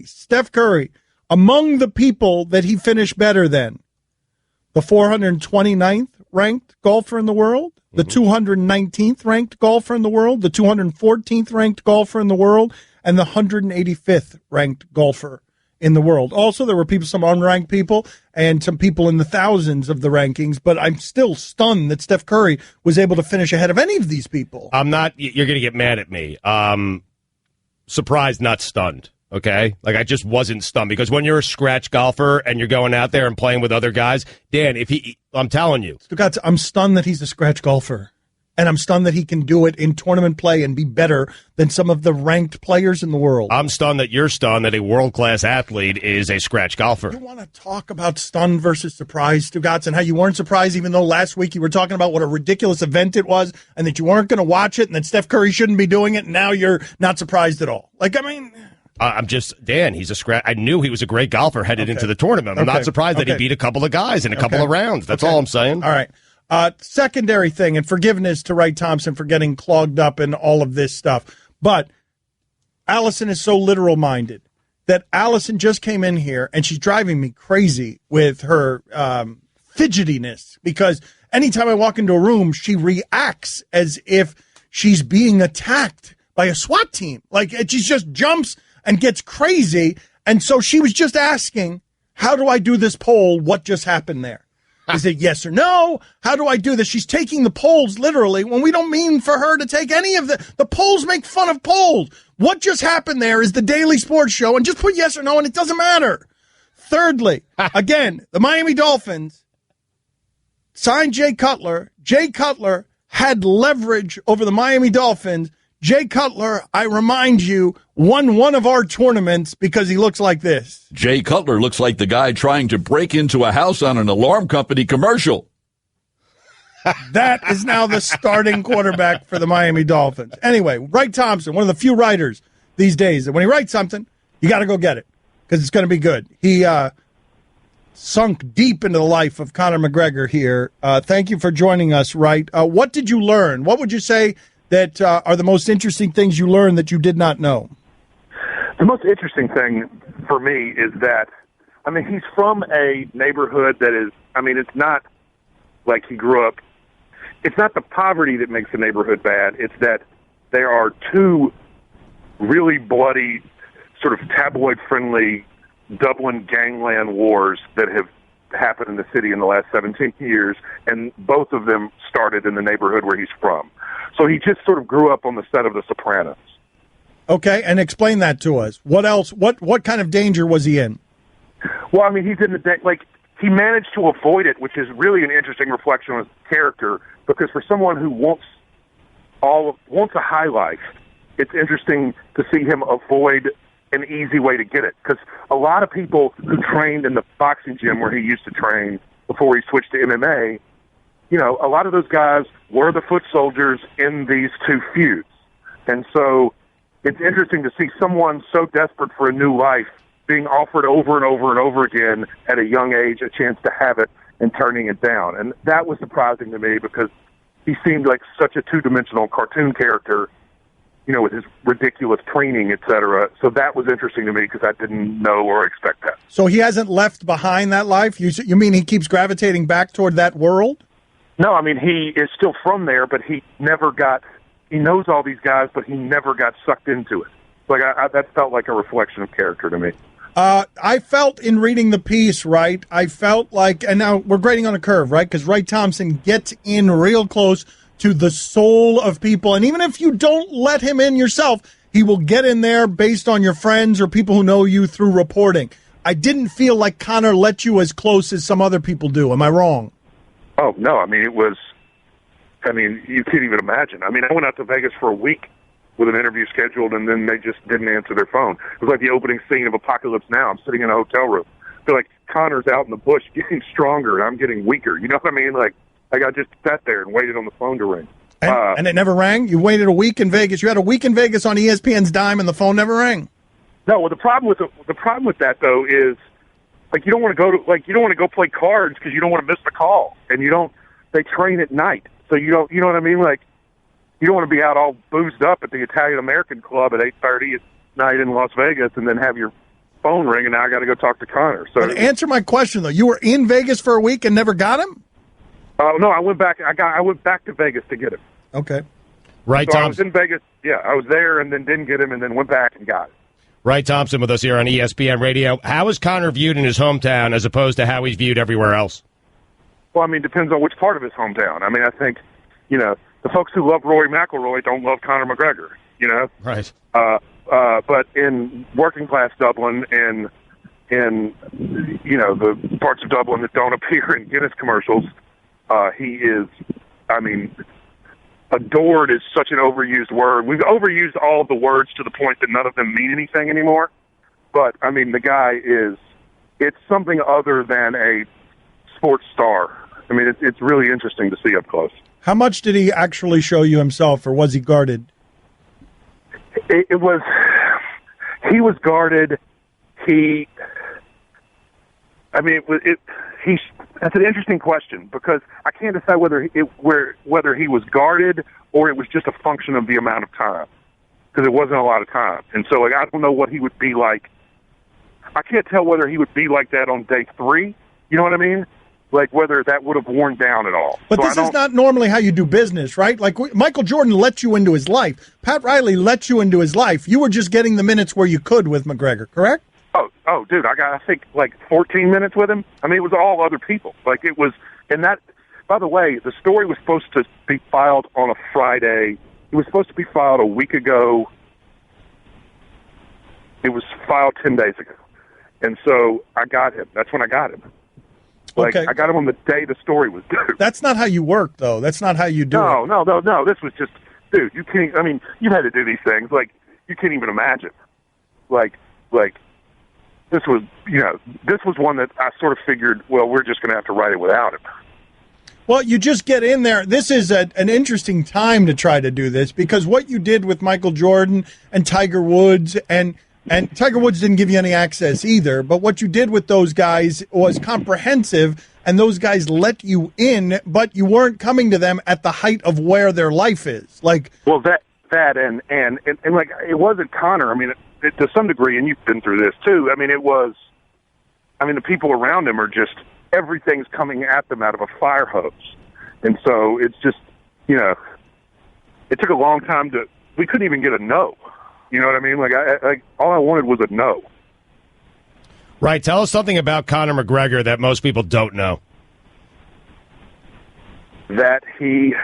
Steph Curry, among the people that he finished better than, the 429th ranked golfer in the world, the 219th ranked golfer in the world, the 214th ranked golfer in the world, and the 185th ranked golfer in the world. Also, there were some unranked people and some people in the thousands of the rankings, but I'm still stunned that Steph Curry was able to finish ahead of any of these people. I'm not, you're going to get mad at me. Surprised, not stunned. Okay? Like, I just wasn't stunned because when you're a scratch golfer and you're going out there and playing with other guys, Dan, I'm telling you. I'm stunned that he's a scratch golfer. And I'm stunned that he can do it in tournament play and be better than some of the ranked players in the world. I'm stunned that you're stunned that a world-class athlete is a scratch golfer. You want to talk about stunned versus surprised, Stugats, and how you weren't surprised even though last week you were talking about what a ridiculous event it was and that you weren't going to watch it and that Steph Curry shouldn't be doing it, and now you're not surprised at all. I'm just, Dan, he's a scratch. I knew he was a great golfer headed into the tournament. I'm not surprised that he beat a couple of guys in a couple of rounds. That's all I'm saying. All right. Secondary thing, and forgiveness to Wright Thompson for getting clogged up in all of this stuff. But Allison is so literal-minded that Allison just came in here, and she's driving me crazy with her fidgetiness because anytime I walk into a room, she reacts as if she's being attacked by a SWAT team. Like, she just jumps and gets crazy. And so she was just asking, how do I do this poll? What just happened there? Is it yes or no? How do I do this? She's taking the polls literally when we don't mean for her to take any of the polls make fun of polls. What just happened there is the Daily Sports Show, and just put yes or no, and it doesn't matter. Thirdly, again, the Miami Dolphins signed Jay Cutler. Jay Cutler had leverage over the Miami Dolphins. Jay Cutler, I remind you, won one of our tournaments because he looks like this. Jay Cutler looks like the guy trying to break into a house on an alarm company commercial. That is now the starting quarterback for the Miami Dolphins. Anyway, Wright Thompson, one of the few writers these days that when he writes something, you got to go get it because it's going to be good. He sunk deep into the life of Conor McGregor here. Thank you for joining us, Wright. What did you learn? What would you say that are the most interesting things you learned that you did not know? The most interesting thing for me is that, he's from a neighborhood that is, it's not like he grew up. It's not the poverty that makes the neighborhood bad. It's that there are two really bloody, sort of tabloid-friendly Dublin gangland wars that have happened in the city in the last 17 years, and both of them started in the neighborhood where he's from. So he just sort of grew up on the set of The Sopranos. Okay, and explain that to us. What else? What kind of danger was he in? Well, he's in he managed to avoid it, which is really an interesting reflection on his character, because for someone who wants a high life, it's interesting to see him avoid an easy way to get it. Because a lot of people who trained in the boxing gym where he used to train before he switched to MMA, a lot of those guys were the foot soldiers in these two feuds. And so it's interesting to see someone so desperate for a new life being offered over and over and over again at a young age a chance to have it and turning it down. And that was surprising to me because he seemed like such a two-dimensional cartoon character, with his ridiculous training, et cetera. So that was interesting to me because I didn't know or expect that. So he hasn't left behind that life? You mean he keeps gravitating back toward that world? No, he is still from there, but he knows all these guys, but he never got sucked into it. That felt like a reflection of character to me. I felt in reading the piece, right, I felt like, and now we're grading on a curve, right, because Wright Thompson gets in real close to the soul of people, and even if you don't let him in yourself, he will get in there based on your friends or people who know you through reporting. I didn't feel like Conor let you as close as some other people do. Am I wrong? Oh, no. It was, you can't even imagine. I went out to Vegas for a week with an interview scheduled, and then they just didn't answer their phone. It was like the opening scene of Apocalypse Now. I'm sitting in a hotel room. They're like, Connor's out in the bush getting stronger and I'm getting weaker. You know what I mean? Like I just sat there and waited on the phone to ring. And it never rang? You waited a week in Vegas. You had a week in Vegas on ESPN's dime and the phone never rang? No, well, the problem with that though is like you don't want to go play cards because you don't want to miss the call, and they train at night, so you know what I mean? Like you don't want to be out all boozed up at the Italian American Club at 8:30 at night in Las Vegas and then have your phone ring and now I got to go talk to Connor. So but answer my question though. You were in Vegas for a week and never got him? No, I went back. I went back to Vegas to get him. Okay. Right, so Thompson. I was in Vegas. Yeah, I was there and then didn't get him and then went back and got him. Ray Thompson with us here on ESPN Radio. How is Connor viewed in his hometown as opposed to how he's viewed everywhere else? Well, I mean, depends on which part of his hometown. I mean, I think, the folks who love Rory McIlroy don't love Conor McGregor, Right. But in working class Dublin and in, the parts of Dublin that don't appear in Guinness commercials, he is, adored is such an overused word. We've overused all of the words to the point that none of them mean anything anymore. But, the guy it's something other than a sports star. I mean, it's really interesting to see up close. How much did he actually show you himself, or was he guarded? He was guarded. That's an interesting question because I can't decide whether he was guarded or it was just a function of the amount of time because it wasn't a lot of time. And so, I don't know what he would be like. I can't tell whether he would be like that on day 3. You know what I mean? Like whether that would have worn down at all. But this is not normally how you do business, right? Like Michael Jordan let you into his life. Pat Riley let you into his life. You were just getting the minutes where you could with McGregor, correct? Oh, dude, I think, 14 minutes with him. I mean, it was all other people. Like, it was, and that, by the way, the story was supposed to be filed on a Friday. It was supposed to be filed a week ago. It was filed 10 days ago. And so I got him. That's when I got him. Okay. I got him on the day the story was due. That's not how you work, though. That's not how you do it. No. This was just, dude, you can't, you've had to do these things. Like, you can't even imagine. Like, this was, this was one that I sort of figured, well, we're just going to have to write it without him. Well, you just get in there. This is an interesting time to try to do this because what you did with Michael Jordan and Tiger Woods, and Tiger Woods didn't give you any access either, but what you did with those guys was comprehensive, and those guys let you in, but you weren't coming to them at the height of where their life is. Well, that and it wasn't Connor. I mean, to some degree, and you've been through this too. I mean, the people around him are just, everything's coming at them out of a fire hose. And so it's just, it took a long time we couldn't even get a no. You know what I mean? All I wanted was a no. Right. Tell us something about Conor McGregor that most people don't know. That he,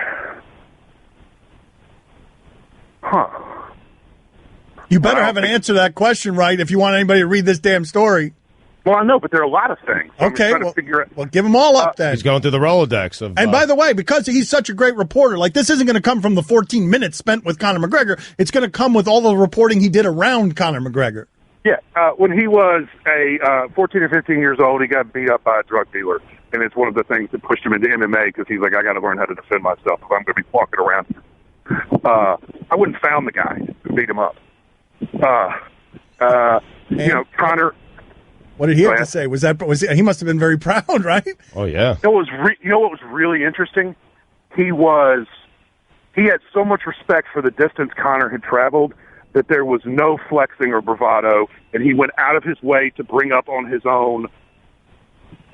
You better have an answer to that question, right, if you want anybody to read this damn story. Well, I know, but there are a lot of things. Okay, well, give them all up then. He's going through the Rolodex. And by the way, because he's such a great reporter, this isn't going to come from the 14 minutes spent with Conor McGregor. It's going to come with all the reporting he did around Conor McGregor. Yeah, when he was 14 or 15 years old, he got beat up by a drug dealer. And it's one of the things that pushed him into MMA because he's like, I got to learn how to defend myself if I'm going to be walking around. I wouldn't found the guy who beat him up. Connor. What did he have to say? He must have been very proud, right? Oh yeah. You know what was really interesting? He had so much respect for the distance Connor had traveled that there was no flexing or bravado, and he went out of his way to bring up on his own.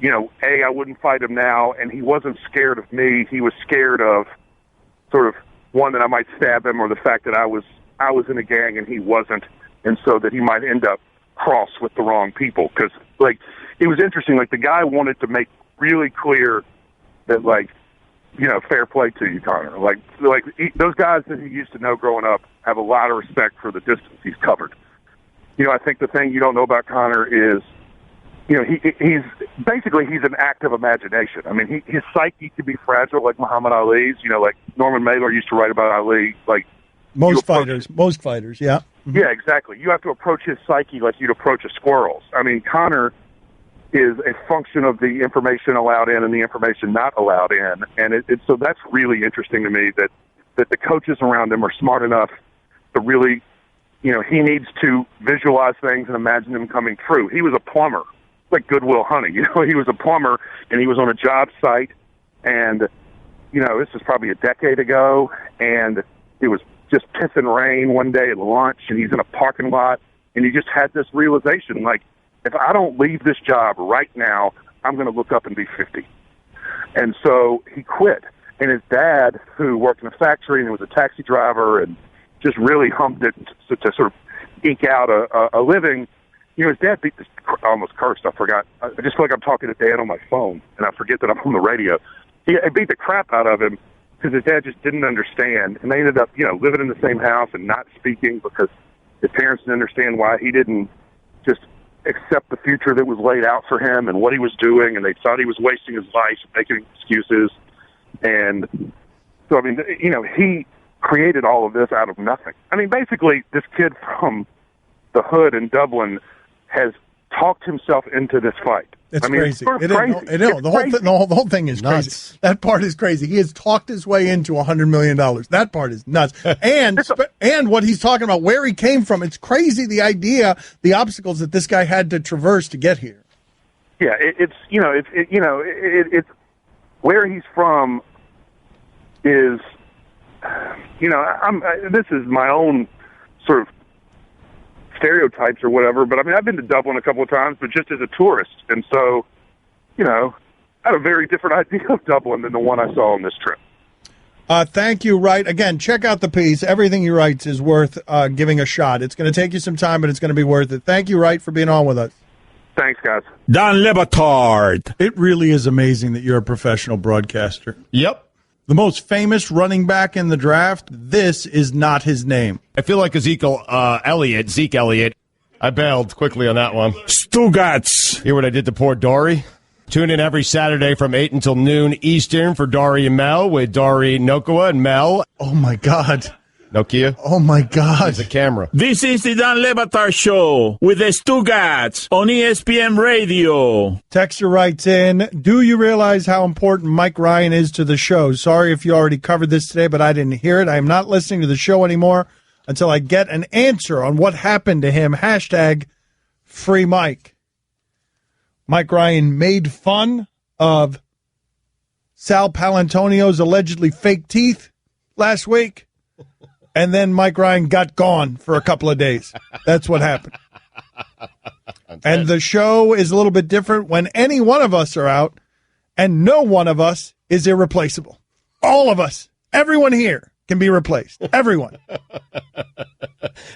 I wouldn't fight him now, and he wasn't scared of me. He was scared of sort of one that I might stab him, or the fact that I was in a gang and he wasn't, and so that he might end up cross with the wrong people. Because it was interesting. The guy wanted to make really clear that fair play to you, Connor. Those guys that he used to know growing up have a lot of respect for the distance he's covered. I think the thing you don't know about Connor is, he's an active imagination. I mean, his psyche can be fragile like Muhammad Ali's. Like Norman Mailer used to write about Ali. Most fighters, yeah. Yeah, exactly. You have to approach his psyche like you'd approach a squirrel's. I mean, Connor is a function of the information allowed in and the information not allowed in. And so that's really interesting to me that the coaches around him are smart enough to really, he needs to visualize things and imagine them coming true. He was a plumber, like Goodwill Hunting. He was a plumber, and he was on a job site, and, this was probably a decade ago, and it was just pissing rain one day at lunch, and he's in a parking lot, and he just had this realization, like, if I don't leave this job right now, I'm going to look up and be 50. And so he quit. And his dad, who worked in a factory and was a taxi driver and just really humped it to sort of eke out a living, his dad beat this, I almost cursed, I forgot. I just feel like I'm talking to Dad on my phone, and I forget that I'm on the radio. He beat the crap out of him because his dad just didn't understand. And they ended up, living in the same house and not speaking because his parents didn't understand why he didn't just accept the future that was laid out for him and what he was doing, and they thought he was wasting his life, making excuses. And so, he created all of this out of nothing. Basically, this kid from the hood in Dublin has talked himself into this fight. It's crazy. It's crazy. The whole thing is nuts. Crazy. That part is crazy. He has talked his way into $100 million. That part is nuts. And what he's talking about, where he came from, it's crazy. The idea, the obstacles that this guy had to traverse to get here. Yeah, it's where he's from is, this is my own sort of stereotypes or whatever, but I've been to Dublin a couple of times, but just as a tourist. And so, I had a very different idea of Dublin than the one I saw on this trip. Thank you, Wright. Again, check out the piece. Everything he writes is worth giving a shot. It's going to take you some time, but it's going to be worth it. Thank you, Wright, for being on with us. Thanks, guys. Dan Le Batard. It really is amazing that you're a professional broadcaster. Yep. The most famous running back in the draft, this is not his name. I feel like Zeke Elliott. I bailed quickly on that one. Stugatz. Hear what I did to poor Dory? Tune in every Saturday from 8 until noon Eastern for Dory and Mel with Dory Nokoa and Mel. Oh, my God. Nokia? Oh, my God. There's a camera. This is the Dan Le Batard Show with the Stugatz on ESPN Radio. Texter writes in, do you realize how important Mike Ryan is to the show? Sorry if you already covered this today, but I didn't hear it. I am not listening to the show anymore until I get an answer on what happened to him. Hashtag free Mike. Mike Ryan made fun of Sal Palantonio's allegedly fake teeth last week. And then Mike Ryan got gone for a couple of days. That's what happened. And the show is a little bit different when any one of us are out, and no one of us is irreplaceable. All of us, everyone here can be replaced. Everyone.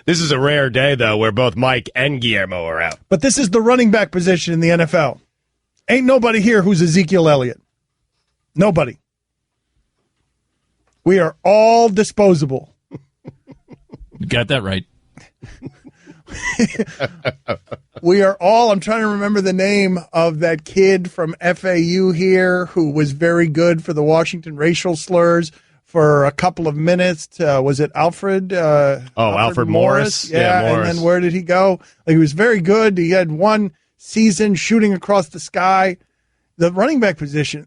This is a rare day, though, where both Mike and Guillermo are out. But this is the running back position in the NFL. Ain't nobody here who's Ezekiel Elliott. Nobody. We are all disposable. You got that right. We are all, I'm trying to remember the name of that kid from FAU here who was very good for the Washington racial slurs for a couple of minutes. Was it Alfred? Alfred Morris. Yeah, Morris. And then where did he go? He was very good. He had one season shooting across the sky. The running back position,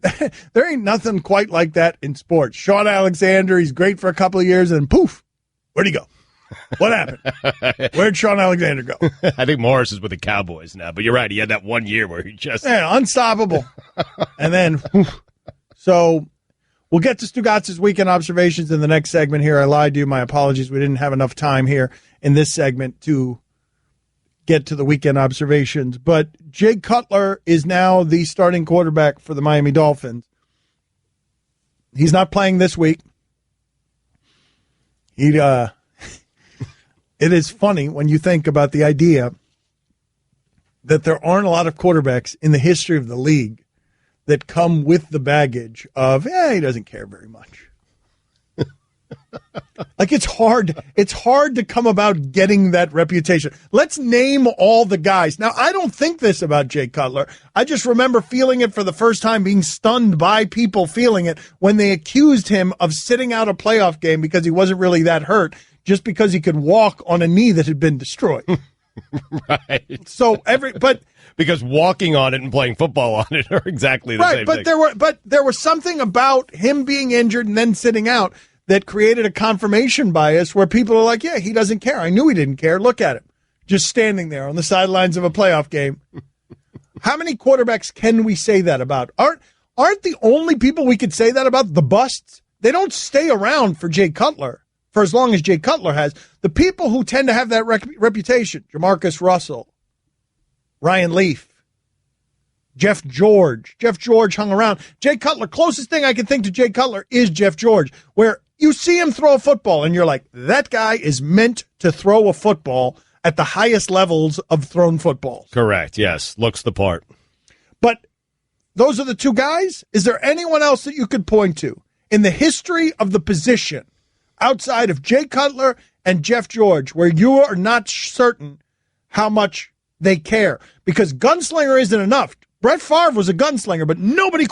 there ain't nothing quite like that in sports. Sean Alexander, he's great for a couple of years, and poof, where'd he go? What happened? Where'd Sean Alexander go? I think Morris is with the Cowboys now, but you're right. He had that 1 year where he just... Yeah, unstoppable. And then, so we'll get to Stugatz's weekend observations in the next segment here. I lied to you. My apologies. We didn't have enough time here in this segment to get to the weekend observations. But Jay Cutler is now the starting quarterback for the Miami Dolphins. He's not playing this week. It is funny when you think about the idea that there aren't a lot of quarterbacks in the history of the league that come with the baggage of, he doesn't care very much. Like it's hard to come about getting that reputation. Let's name all the guys. Now, I don't think this about Jay Cutler. I just remember feeling it for the first time, being stunned by people feeling it when they accused him of sitting out a playoff game because he wasn't really that hurt, just because he could walk on a knee that had been destroyed. Right. So because walking on it and playing football on it are exactly the same thing. There was something about him being injured and then sitting out that created a confirmation bias where people are like, yeah, he doesn't care. I knew he didn't care. Look at him. Just standing there on the sidelines of a playoff game. How many quarterbacks can we say that about? Aren't the only people we could say that about the busts? They don't stay around for Jay Cutler for as long as Jay Cutler has. The people who tend to have that reputation, Jamarcus Russell, Ryan Leaf, Jeff George. Jeff George hung around. Jay Cutler, closest thing I can think to Jay Cutler is Jeff George, where you see him throw a football and you're like, that guy is meant to throw a football at the highest levels of thrown footballs. Correct, yes. Looks the part. But those are the two guys? Is there anyone else that you could point to in the history of the position outside of Jay Cutler and Jeff George where you are not certain how much they care? Because gunslinger isn't enough. Brett Favre was a gunslinger, but nobody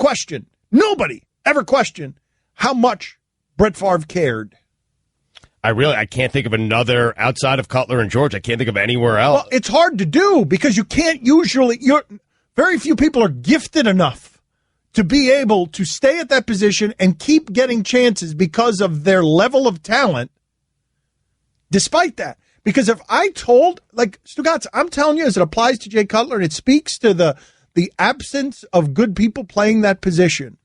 ever questioned how much Brett Favre cared. I can't think of another outside of Cutler and George. I can't think of anywhere else. Well, it's hard to do because you can't very few people are gifted enough to be able to stay at that position and keep getting chances because of their level of talent. Despite that, because if I told, like Stugatz, I'm telling you, as it applies to Jay Cutler, and it speaks to the absence of good people playing that position.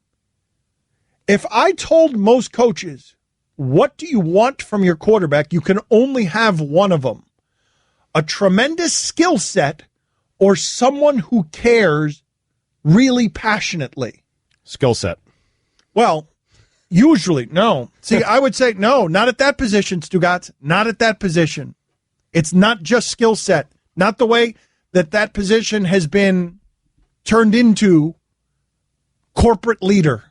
If I told most coaches, what do you want from your quarterback? You can only have one of them. A tremendous skill set or someone who cares really passionately. Skill set. Well, usually, no. See, I would say no, not at that position, Stugatz. Not at that position. It's not just skill set. Not the way that position has been turned into corporate leader.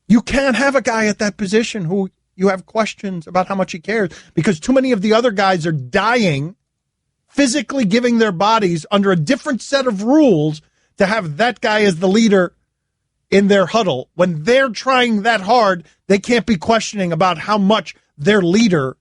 You can't have a guy at that position who you have questions about how much he cares because too many of the other guys are dying, physically giving their bodies under a different set of rules to have that guy as the leader in their huddle. When they're trying that hard, they can't be questioning about how much their leader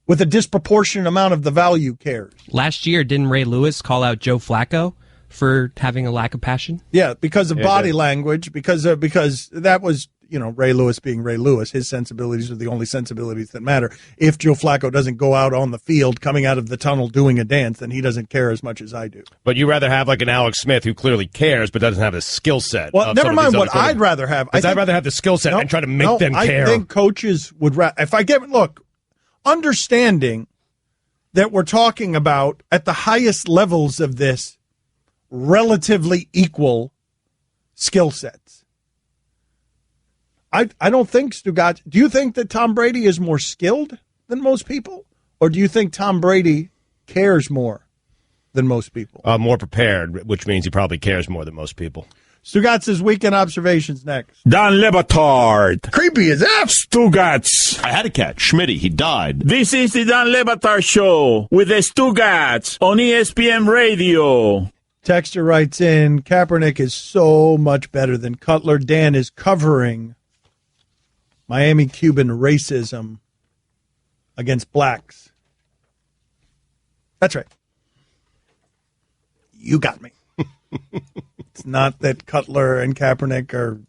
with a disproportionate amount of the value cares. Last year, didn't Ray Lewis call out Joe Flacco for having a lack of passion? Yeah, because of body language, because that was, Ray Lewis being Ray Lewis. His sensibilities are the only sensibilities that matter. If Joe Flacco doesn't go out on the field, coming out of the tunnel doing a dance, then he doesn't care as much as I do. But you rather have like an Alex Smith who clearly cares but doesn't have a skill set. Well, never mind what I'd rather have. I'd rather have the skill set and try to make them care. I think coaches would understanding that we're talking about at the highest levels of this relatively equal skill sets. I don't think, Stugatz, do you think that Tom Brady is more skilled than most people? Or do you think Tom Brady cares more than most people? More prepared, which means he probably cares more than most people. Stugatz's weekend observations next. Don Le Batard. Creepy as F. Stugatz. I had a cat, Schmitty. He died. This is the Don Le Batard Show with the Stugatz on ESPN Radio. Texter writes in, Kaepernick is so much better than Cutler. Dan is covering Miami Cuban racism against blacks. That's right. You got me. It's not that Cutler and Kaepernick are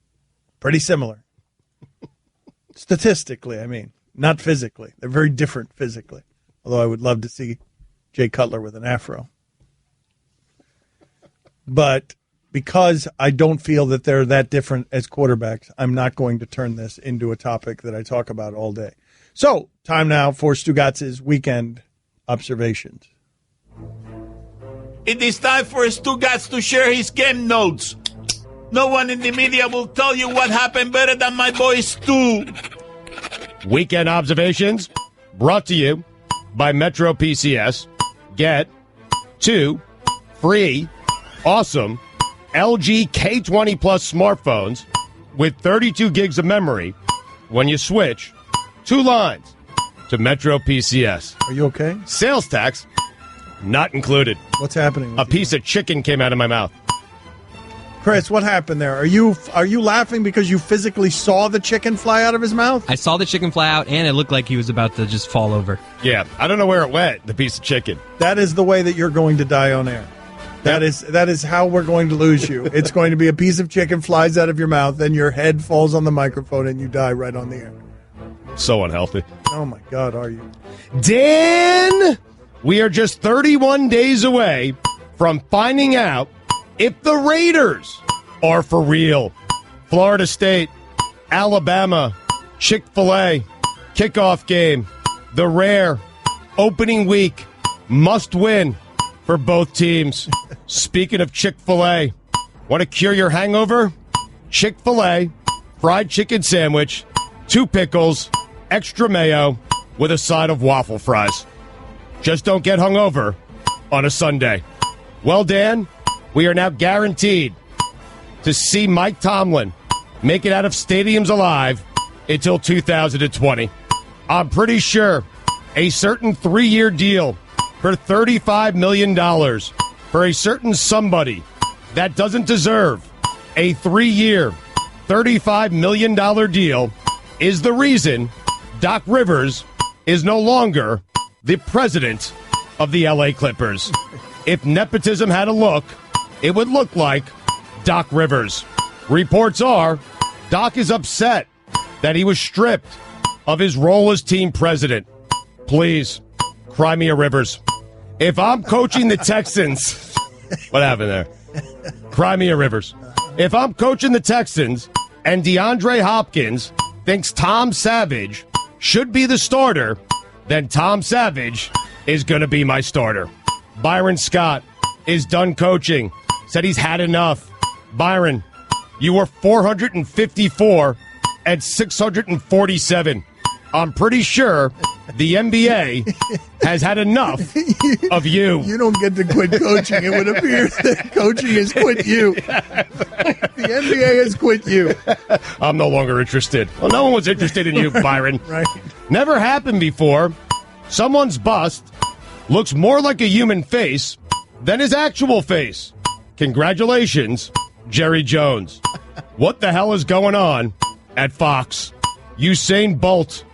pretty similar. Statistically, I mean. Not physically. They're very different physically. Although I would love to see Jay Cutler with an afro. But because I don't feel that they're that different as quarterbacks, I'm not going to turn this into a topic that I talk about all day. So, time now for Stugatz's weekend observations. It is time for Stugatz to share his game notes. No one in the media will tell you what happened better than my boy Stu. Weekend observations brought to you by Metro PCS. Get 2 free awesome LG K20 Plus smartphones with 32 gigs of memory when you switch 2 lines to Metro PCS. Are you okay? Sales tax not included. What's happening? A piece of chicken came out of my mouth. Chris, what happened there? Are you laughing because you physically saw the chicken fly out of his mouth? I saw the chicken fly out, and it looked like he was about to just fall over. Yeah, I don't know where it went, the piece of chicken. That is the way that you're going to die on air. That is how we're going to lose you. It's going to be a piece of chicken flies out of your mouth, then your head falls on the microphone, and you die right on the air. So unhealthy. Oh, my God, are you? Dan, we are just 31 days away from finding out if the Raiders are for real. Florida State, Alabama, Chick-fil-A, kickoff game, the rare opening week, must win for both teams. Speaking of Chick-fil-A, want to cure your hangover? Chick-fil-A, fried chicken sandwich, 2 pickles, extra mayo, with a side of waffle fries. Just don't get hungover on a Sunday. Well, Dan, we are now guaranteed to see Mike Tomlin make it out of stadiums alive until 2020. I'm pretty sure a certain 3-year deal for $35 million for a certain somebody that doesn't deserve a 3-year, $35 million deal is the reason Doc Rivers is no longer the president of the LA Clippers. If nepotism had a look, it would look like Doc Rivers. Reports are Doc is upset that he was stripped of his role as team president. Please, cry me a Rivers. If I'm coaching the Texans, what happened there? Cry me a Rivers. If I'm coaching the Texans and DeAndre Hopkins thinks Tom Savage should be the starter, then Tom Savage is going to be my starter. Byron Scott is done coaching. Said he's had enough. Byron, you were 454 and 647. I'm pretty sure the NBA has had enough of you. You don't get to quit coaching. It would appear that coaching has quit you. The NBA has quit you. I'm no longer interested. Well, no one was interested in you, Byron. Right. Never happened before. Someone's bust looks more like a human face than his actual face. Congratulations, Jerry Jones. What the hell is going on at Fox? Usain Bolt,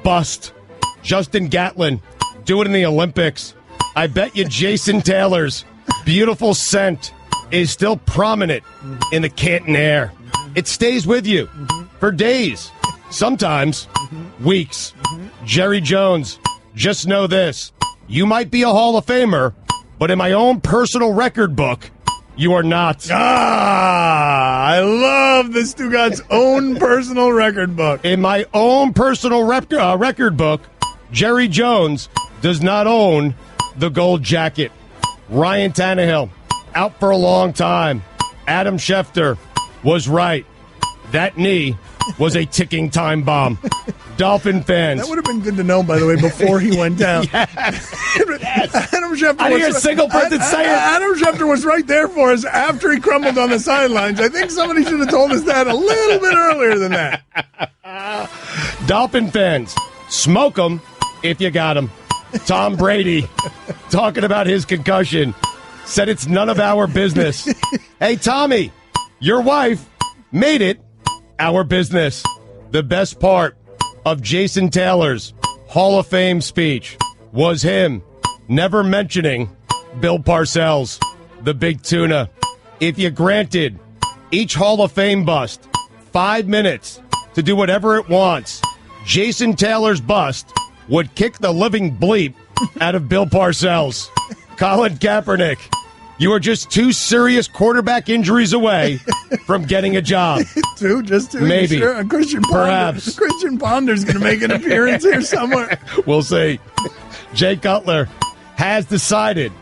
bust. Justin Gatlin, do it in the Olympics. I bet you Jason Taylor's beautiful scent is still prominent in the Canton air. It stays with you for days, sometimes weeks. Jerry Jones, just know this. You might be a Hall of Famer, but in my own personal record book, you are not. I love the Stugat's own personal record book. In my own personal record book, Jerry Jones does not own the gold jacket. Ryan Tannehill, out for a long time. Adam Schefter was right. That knee was a ticking time bomb. Dolphin fans. That would have been good to know, by the way, before he went down. Yes. Adam Schefter I hear a single person say it. Adam Schefter was right there for us after he crumbled on the sidelines. I think somebody should have told us that a little bit earlier than that. Dolphin fans, smoke them if you got them. Tom Brady, talking about his concussion, said it's none of our business. Hey, Tommy, your wife made it our business. The best part of Jason Taylor's Hall of Fame speech was him never mentioning Bill Parcells, the big tuna. If you granted each Hall of Fame bust 5 minutes to do whatever it wants, Jason Taylor's bust would kick the living bleep out of Bill Parcells. Colin Kaepernick, you are just 2 serious quarterback injuries away from getting a job. Just two? Maybe. Sure? Christian Ponder. Perhaps. Christian Ponder's going to make an appearance here somewhere. We'll see. Jay Cutler has decided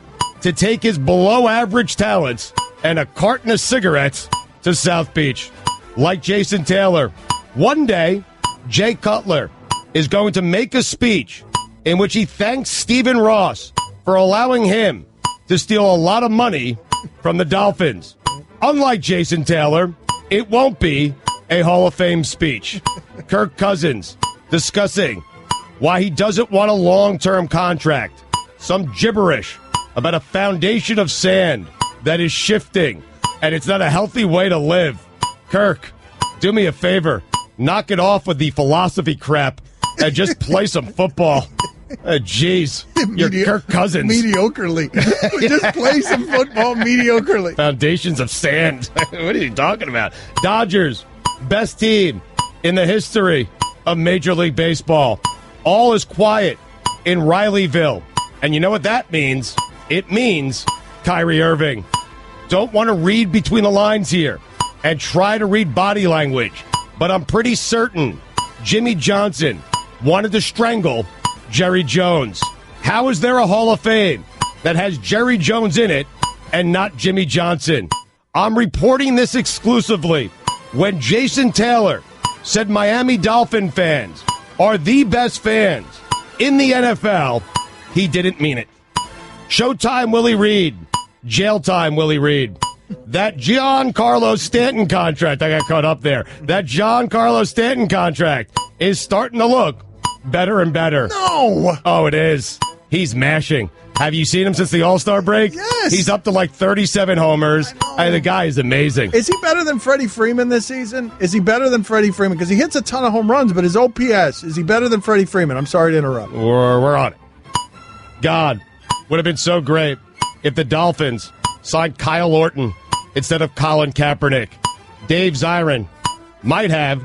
to take his below-average talents and a carton of cigarettes to South Beach. Like Jason Taylor, one day, Jay Cutler is going to make a speech in which he thanks Stephen Ross for allowing him to steal a lot of money from the Dolphins. Unlike Jason Taylor, it won't be a Hall of Fame speech. Kirk Cousins discussing why he doesn't want a long-term contract. Some gibberish about a foundation of sand that is shifting. and it's not a healthy way to live. Kirk, do me a favor. Knock it off with the philosophy crap and just play some football. Jeez. You're Kirk Cousins. Mediocrely. Just play some football mediocrely. Foundations of sand. What are you talking about? Dodgers, best team in the history of Major League Baseball. All is quiet in Rileyville. And you know what that means? It means Kyrie Irving. Don't want to read between the lines here and try to read body language. But I'm pretty certain Jimmy Johnson wanted to strangle Jerry Jones. How is there a Hall of Fame that has Jerry Jones in it and not Jimmy Johnson? I'm reporting this exclusively. When Jason Taylor said Miami Dolphin fans are the best fans in the NFL, he didn't mean it. Showtime Willie Reed. Jail time Willie Reed. That Giancarlo Stanton contract, I got caught up there. That Giancarlo Stanton contract is starting to look better and better. No! Oh, it is. He's mashing. Have you seen him since the All-Star break? Yes. He's up to like 37 homers. The guy is amazing. Is he better than Freddie Freeman this season? Is he better than Freddie Freeman? Because he hits a ton of home runs, but his OPS, is he better than Freddie Freeman? I'm sorry to interrupt. We're on it. God, would have been so great if the Dolphins signed Kyle Orton instead of Colin Kaepernick. Dave Zirin might have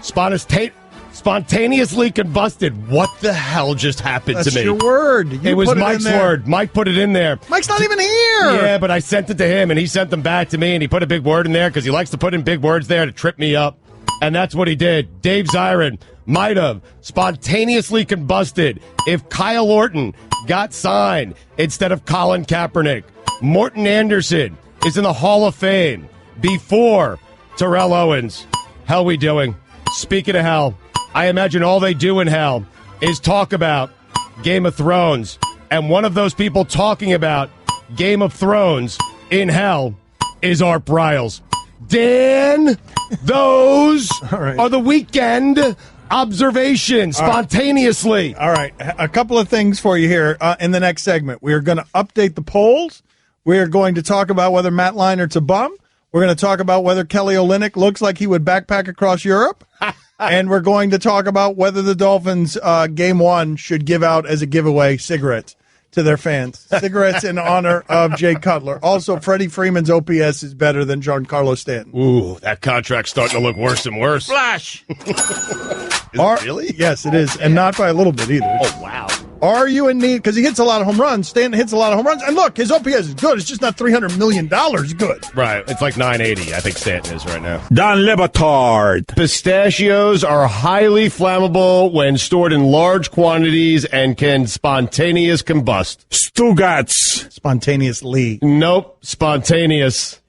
spontaneously combusted. What the hell just happened That's to me? your word. It was Mike's word. Mike put it in there. Mike's not even here. Yeah, but I sent it to him, and he sent them back to me, and he put a big word in there because he likes to put in big words there to trip me up. And that's what he did. Dave Zirin might have spontaneously combusted if Kyle Orton got signed instead of Colin Kaepernick. Morton Anderson is in the Hall of Fame before Terrell Owens. Hell we doing? Speaking of hell, I imagine all they do in hell is talk about Game of Thrones. And one of those people talking about Game of Thrones in hell is Art Briles. Dan, those are the weekend observations spontaneously. All right. A couple of things for you here in the next segment. We are going to update the polls. We are going to talk about whether Matt Leinert's a bum. We're going to talk about whether Kelly Olynyk looks like he would backpack across Europe. And we're going to talk about whether the Dolphins, game one, should give out as a giveaway cigarettes to their fans. Cigarettes in honor of Jay Cutler. Also, Freddie Freeman's OPS is better than Giancarlo Stanton. Ooh, that contract's starting to look worse and worse. Flash! Really? Yes, it is. And not by a little bit either. Oh, wow. Are you in need? Because he hits a lot of home runs. Stanton hits a lot of home runs. And look, his OPS is good. It's just not $300 million good. Right. It's like 980, I think Stanton is right now. Don Batard. Pistachios are highly flammable when stored in large quantities and can spontaneous combust. Stugats. Spontaneously. Nope. Spontaneous.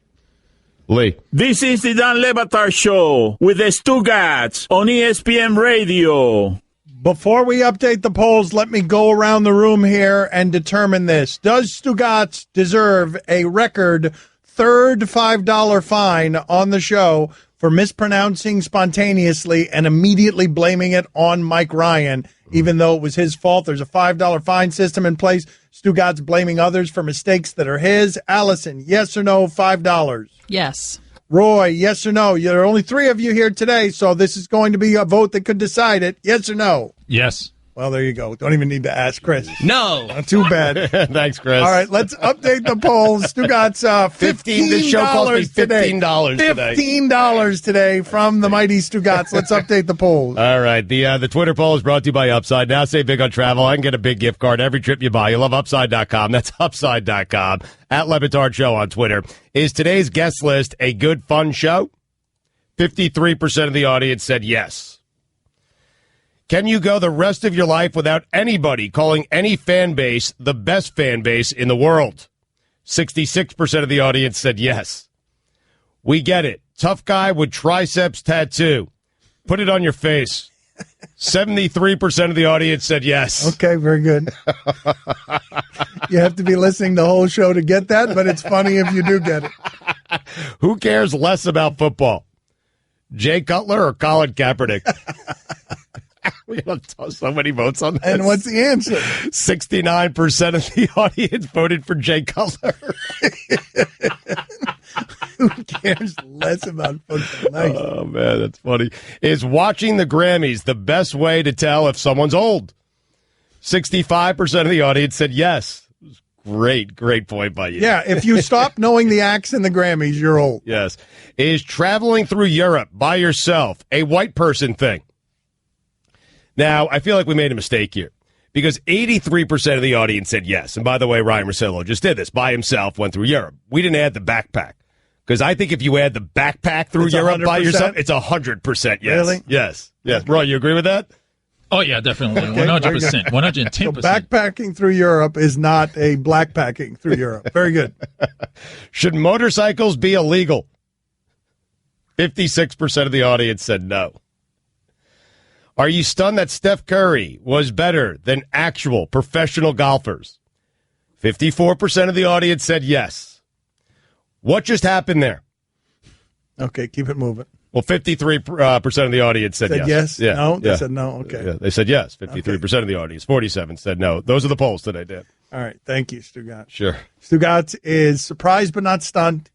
Lee. This is the Don Batard Show with the Stugats on ESPN Radio. Before we update the polls, let me go around the room here and determine this. Does Stugats deserve a record third $5 fine on the show for mispronouncing spontaneously and immediately blaming it on Mike Ryan, even though it was his fault? There's a $5 fine system in place. Stugats blaming others for mistakes that are his. Allison, yes or no, $5? Yes. Roy, yes or no? There are only three of you here today, so this is going to be a vote that could decide it. Yes or no? Yes. Well, there you go. Don't even need to ask Chris. No. Not too bad. Thanks, Chris. All right, let's update the polls. Stu got $15 This show cost me $15 today. $15 today from the mighty Stugats. Let's update the polls. All right. The Twitter poll is brought to you by Upside. Now save big on travel. I can get a big gift card every trip you buy. You love Upside.com. That's Upside.com. At Le Batard Show on Twitter. Is today's guest list a good, fun show? 53% of the audience said yes. Can you go the rest of your life without anybody calling any fan base the best fan base in the world? 66% of the audience said yes. We get it. Tough guy with triceps tattoo. Put it on your face. 73% of the audience said yes. Okay, very good. You have to be listening the whole show to get that, but it's funny if you do get it. Who cares less about football? Jay Cutler or Colin Kaepernick? We have so many votes on this. And what's the answer? 69% of the audience voted for Jay Cutler. Who cares less about football? Nice. Oh, man, that's funny. Is watching the Grammys the best way to tell if someone's old? 65% of the audience said yes. Great point by you. Yeah, if you stop knowing the acts in the Grammys, you're old. Yes. Is traveling through Europe by yourself a white person thing? Now, I feel like we made a mistake here because 83% of the audience said yes. And by the way, Ryan Russillo just did this by himself, went through Europe. We didn't add the backpack because I think if you add the backpack through Europe 100%? By yourself, it's 100% yes. Really? Yes. Roy, you agree with that? Oh, yeah, definitely. 100%. 110%. So backpacking through Europe is not a blackpacking through Europe. Very good. Should motorcycles be illegal? 56% of the audience said no. Are you stunned that Steph Curry was better than actual professional golfers? 54% of the audience said yes. What just happened there? Okay, keep it moving. Well, 53% of the audience said yes. Yes? Yeah. No? They Yeah. said no? Okay. Yeah, they said yes. 53% of the audience. 47 said no. Those are the polls that I did. All right. Thank you, Stugatz. Sure. Stugatz is surprised but not stunned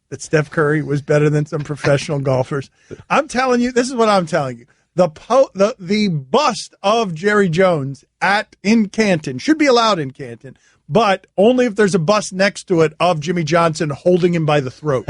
that Steph Curry was better than some professional golfers. I'm telling you, this is what I'm telling you. The bust of Jerry Jones in Canton should be allowed in Canton, but only if there's a bust next to it of Jimmy Johnson holding him by the throat.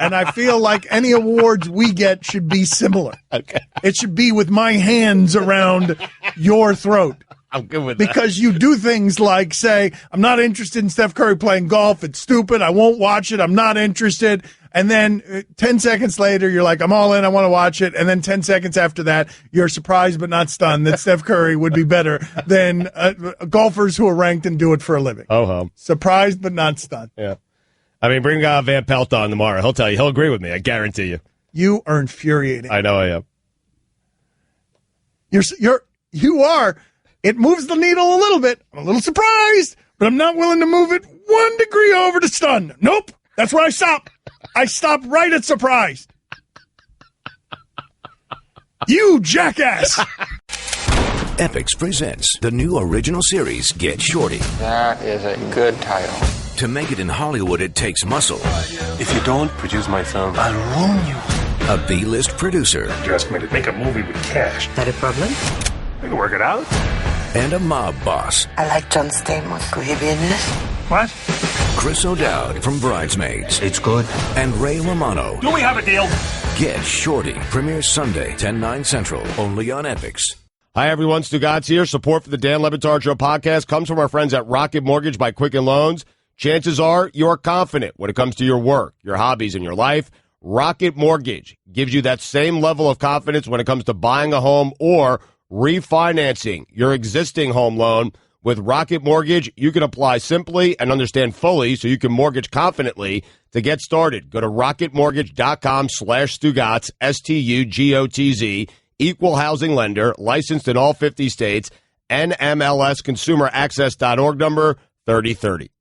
And I feel like any awards we get should be similar. Okay. It should be with my hands around your throat. I'm good with that. Because you do things like say, I'm not interested in Steph Curry playing golf. It's stupid. I won't watch it. I'm not interested. And then 10 seconds later, you're like, I'm all in. I want to watch it. And then 10 seconds after that, you're surprised but not stunned that Steph Curry would be better than golfers who are ranked and do it for a living. Oh, surprised but not stunned. Yeah. I mean, bring Van Pelt on tomorrow. He'll tell you. He'll agree with me. I guarantee you. You are infuriating. I know I am. You are. It moves the needle a little bit. I'm a little surprised, but I'm not willing to move it 1 degree over to stun. Nope. That's where I stop. I stop right at surprised. You jackass. Epix presents the new original series, Get Shorty. That is a good title. To make it in Hollywood, it takes muscle. If you don't produce my film, I'll ruin you. A B-list producer. You asked me to make a movie with cash. That a problem? We can work it out. And a mob boss. I like John Stamos. Could he be in this? What? Chris O'Dowd from Bridesmaids. It's good. And Ray Romano. Do we have a deal? Get Shorty. Premieres Sunday, 10/9 Central. Only on Epix. Hi, everyone. Stugatz here. Support for the Dan Le Batard Show podcast comes from our friends at Rocket Mortgage by Quicken Loans. Chances are you're confident when it comes to your work, your hobbies, and your life. Rocket Mortgage gives you that same level of confidence when it comes to buying a home or refinancing your existing home loan. With Rocket Mortgage, you can apply simply and understand fully so you can mortgage confidently. To get started, go to rocketmortgage.com/Stugatz, STUGOTZ, equal housing lender, licensed in all 50 states, NMLS Consumer Access.org number 3030.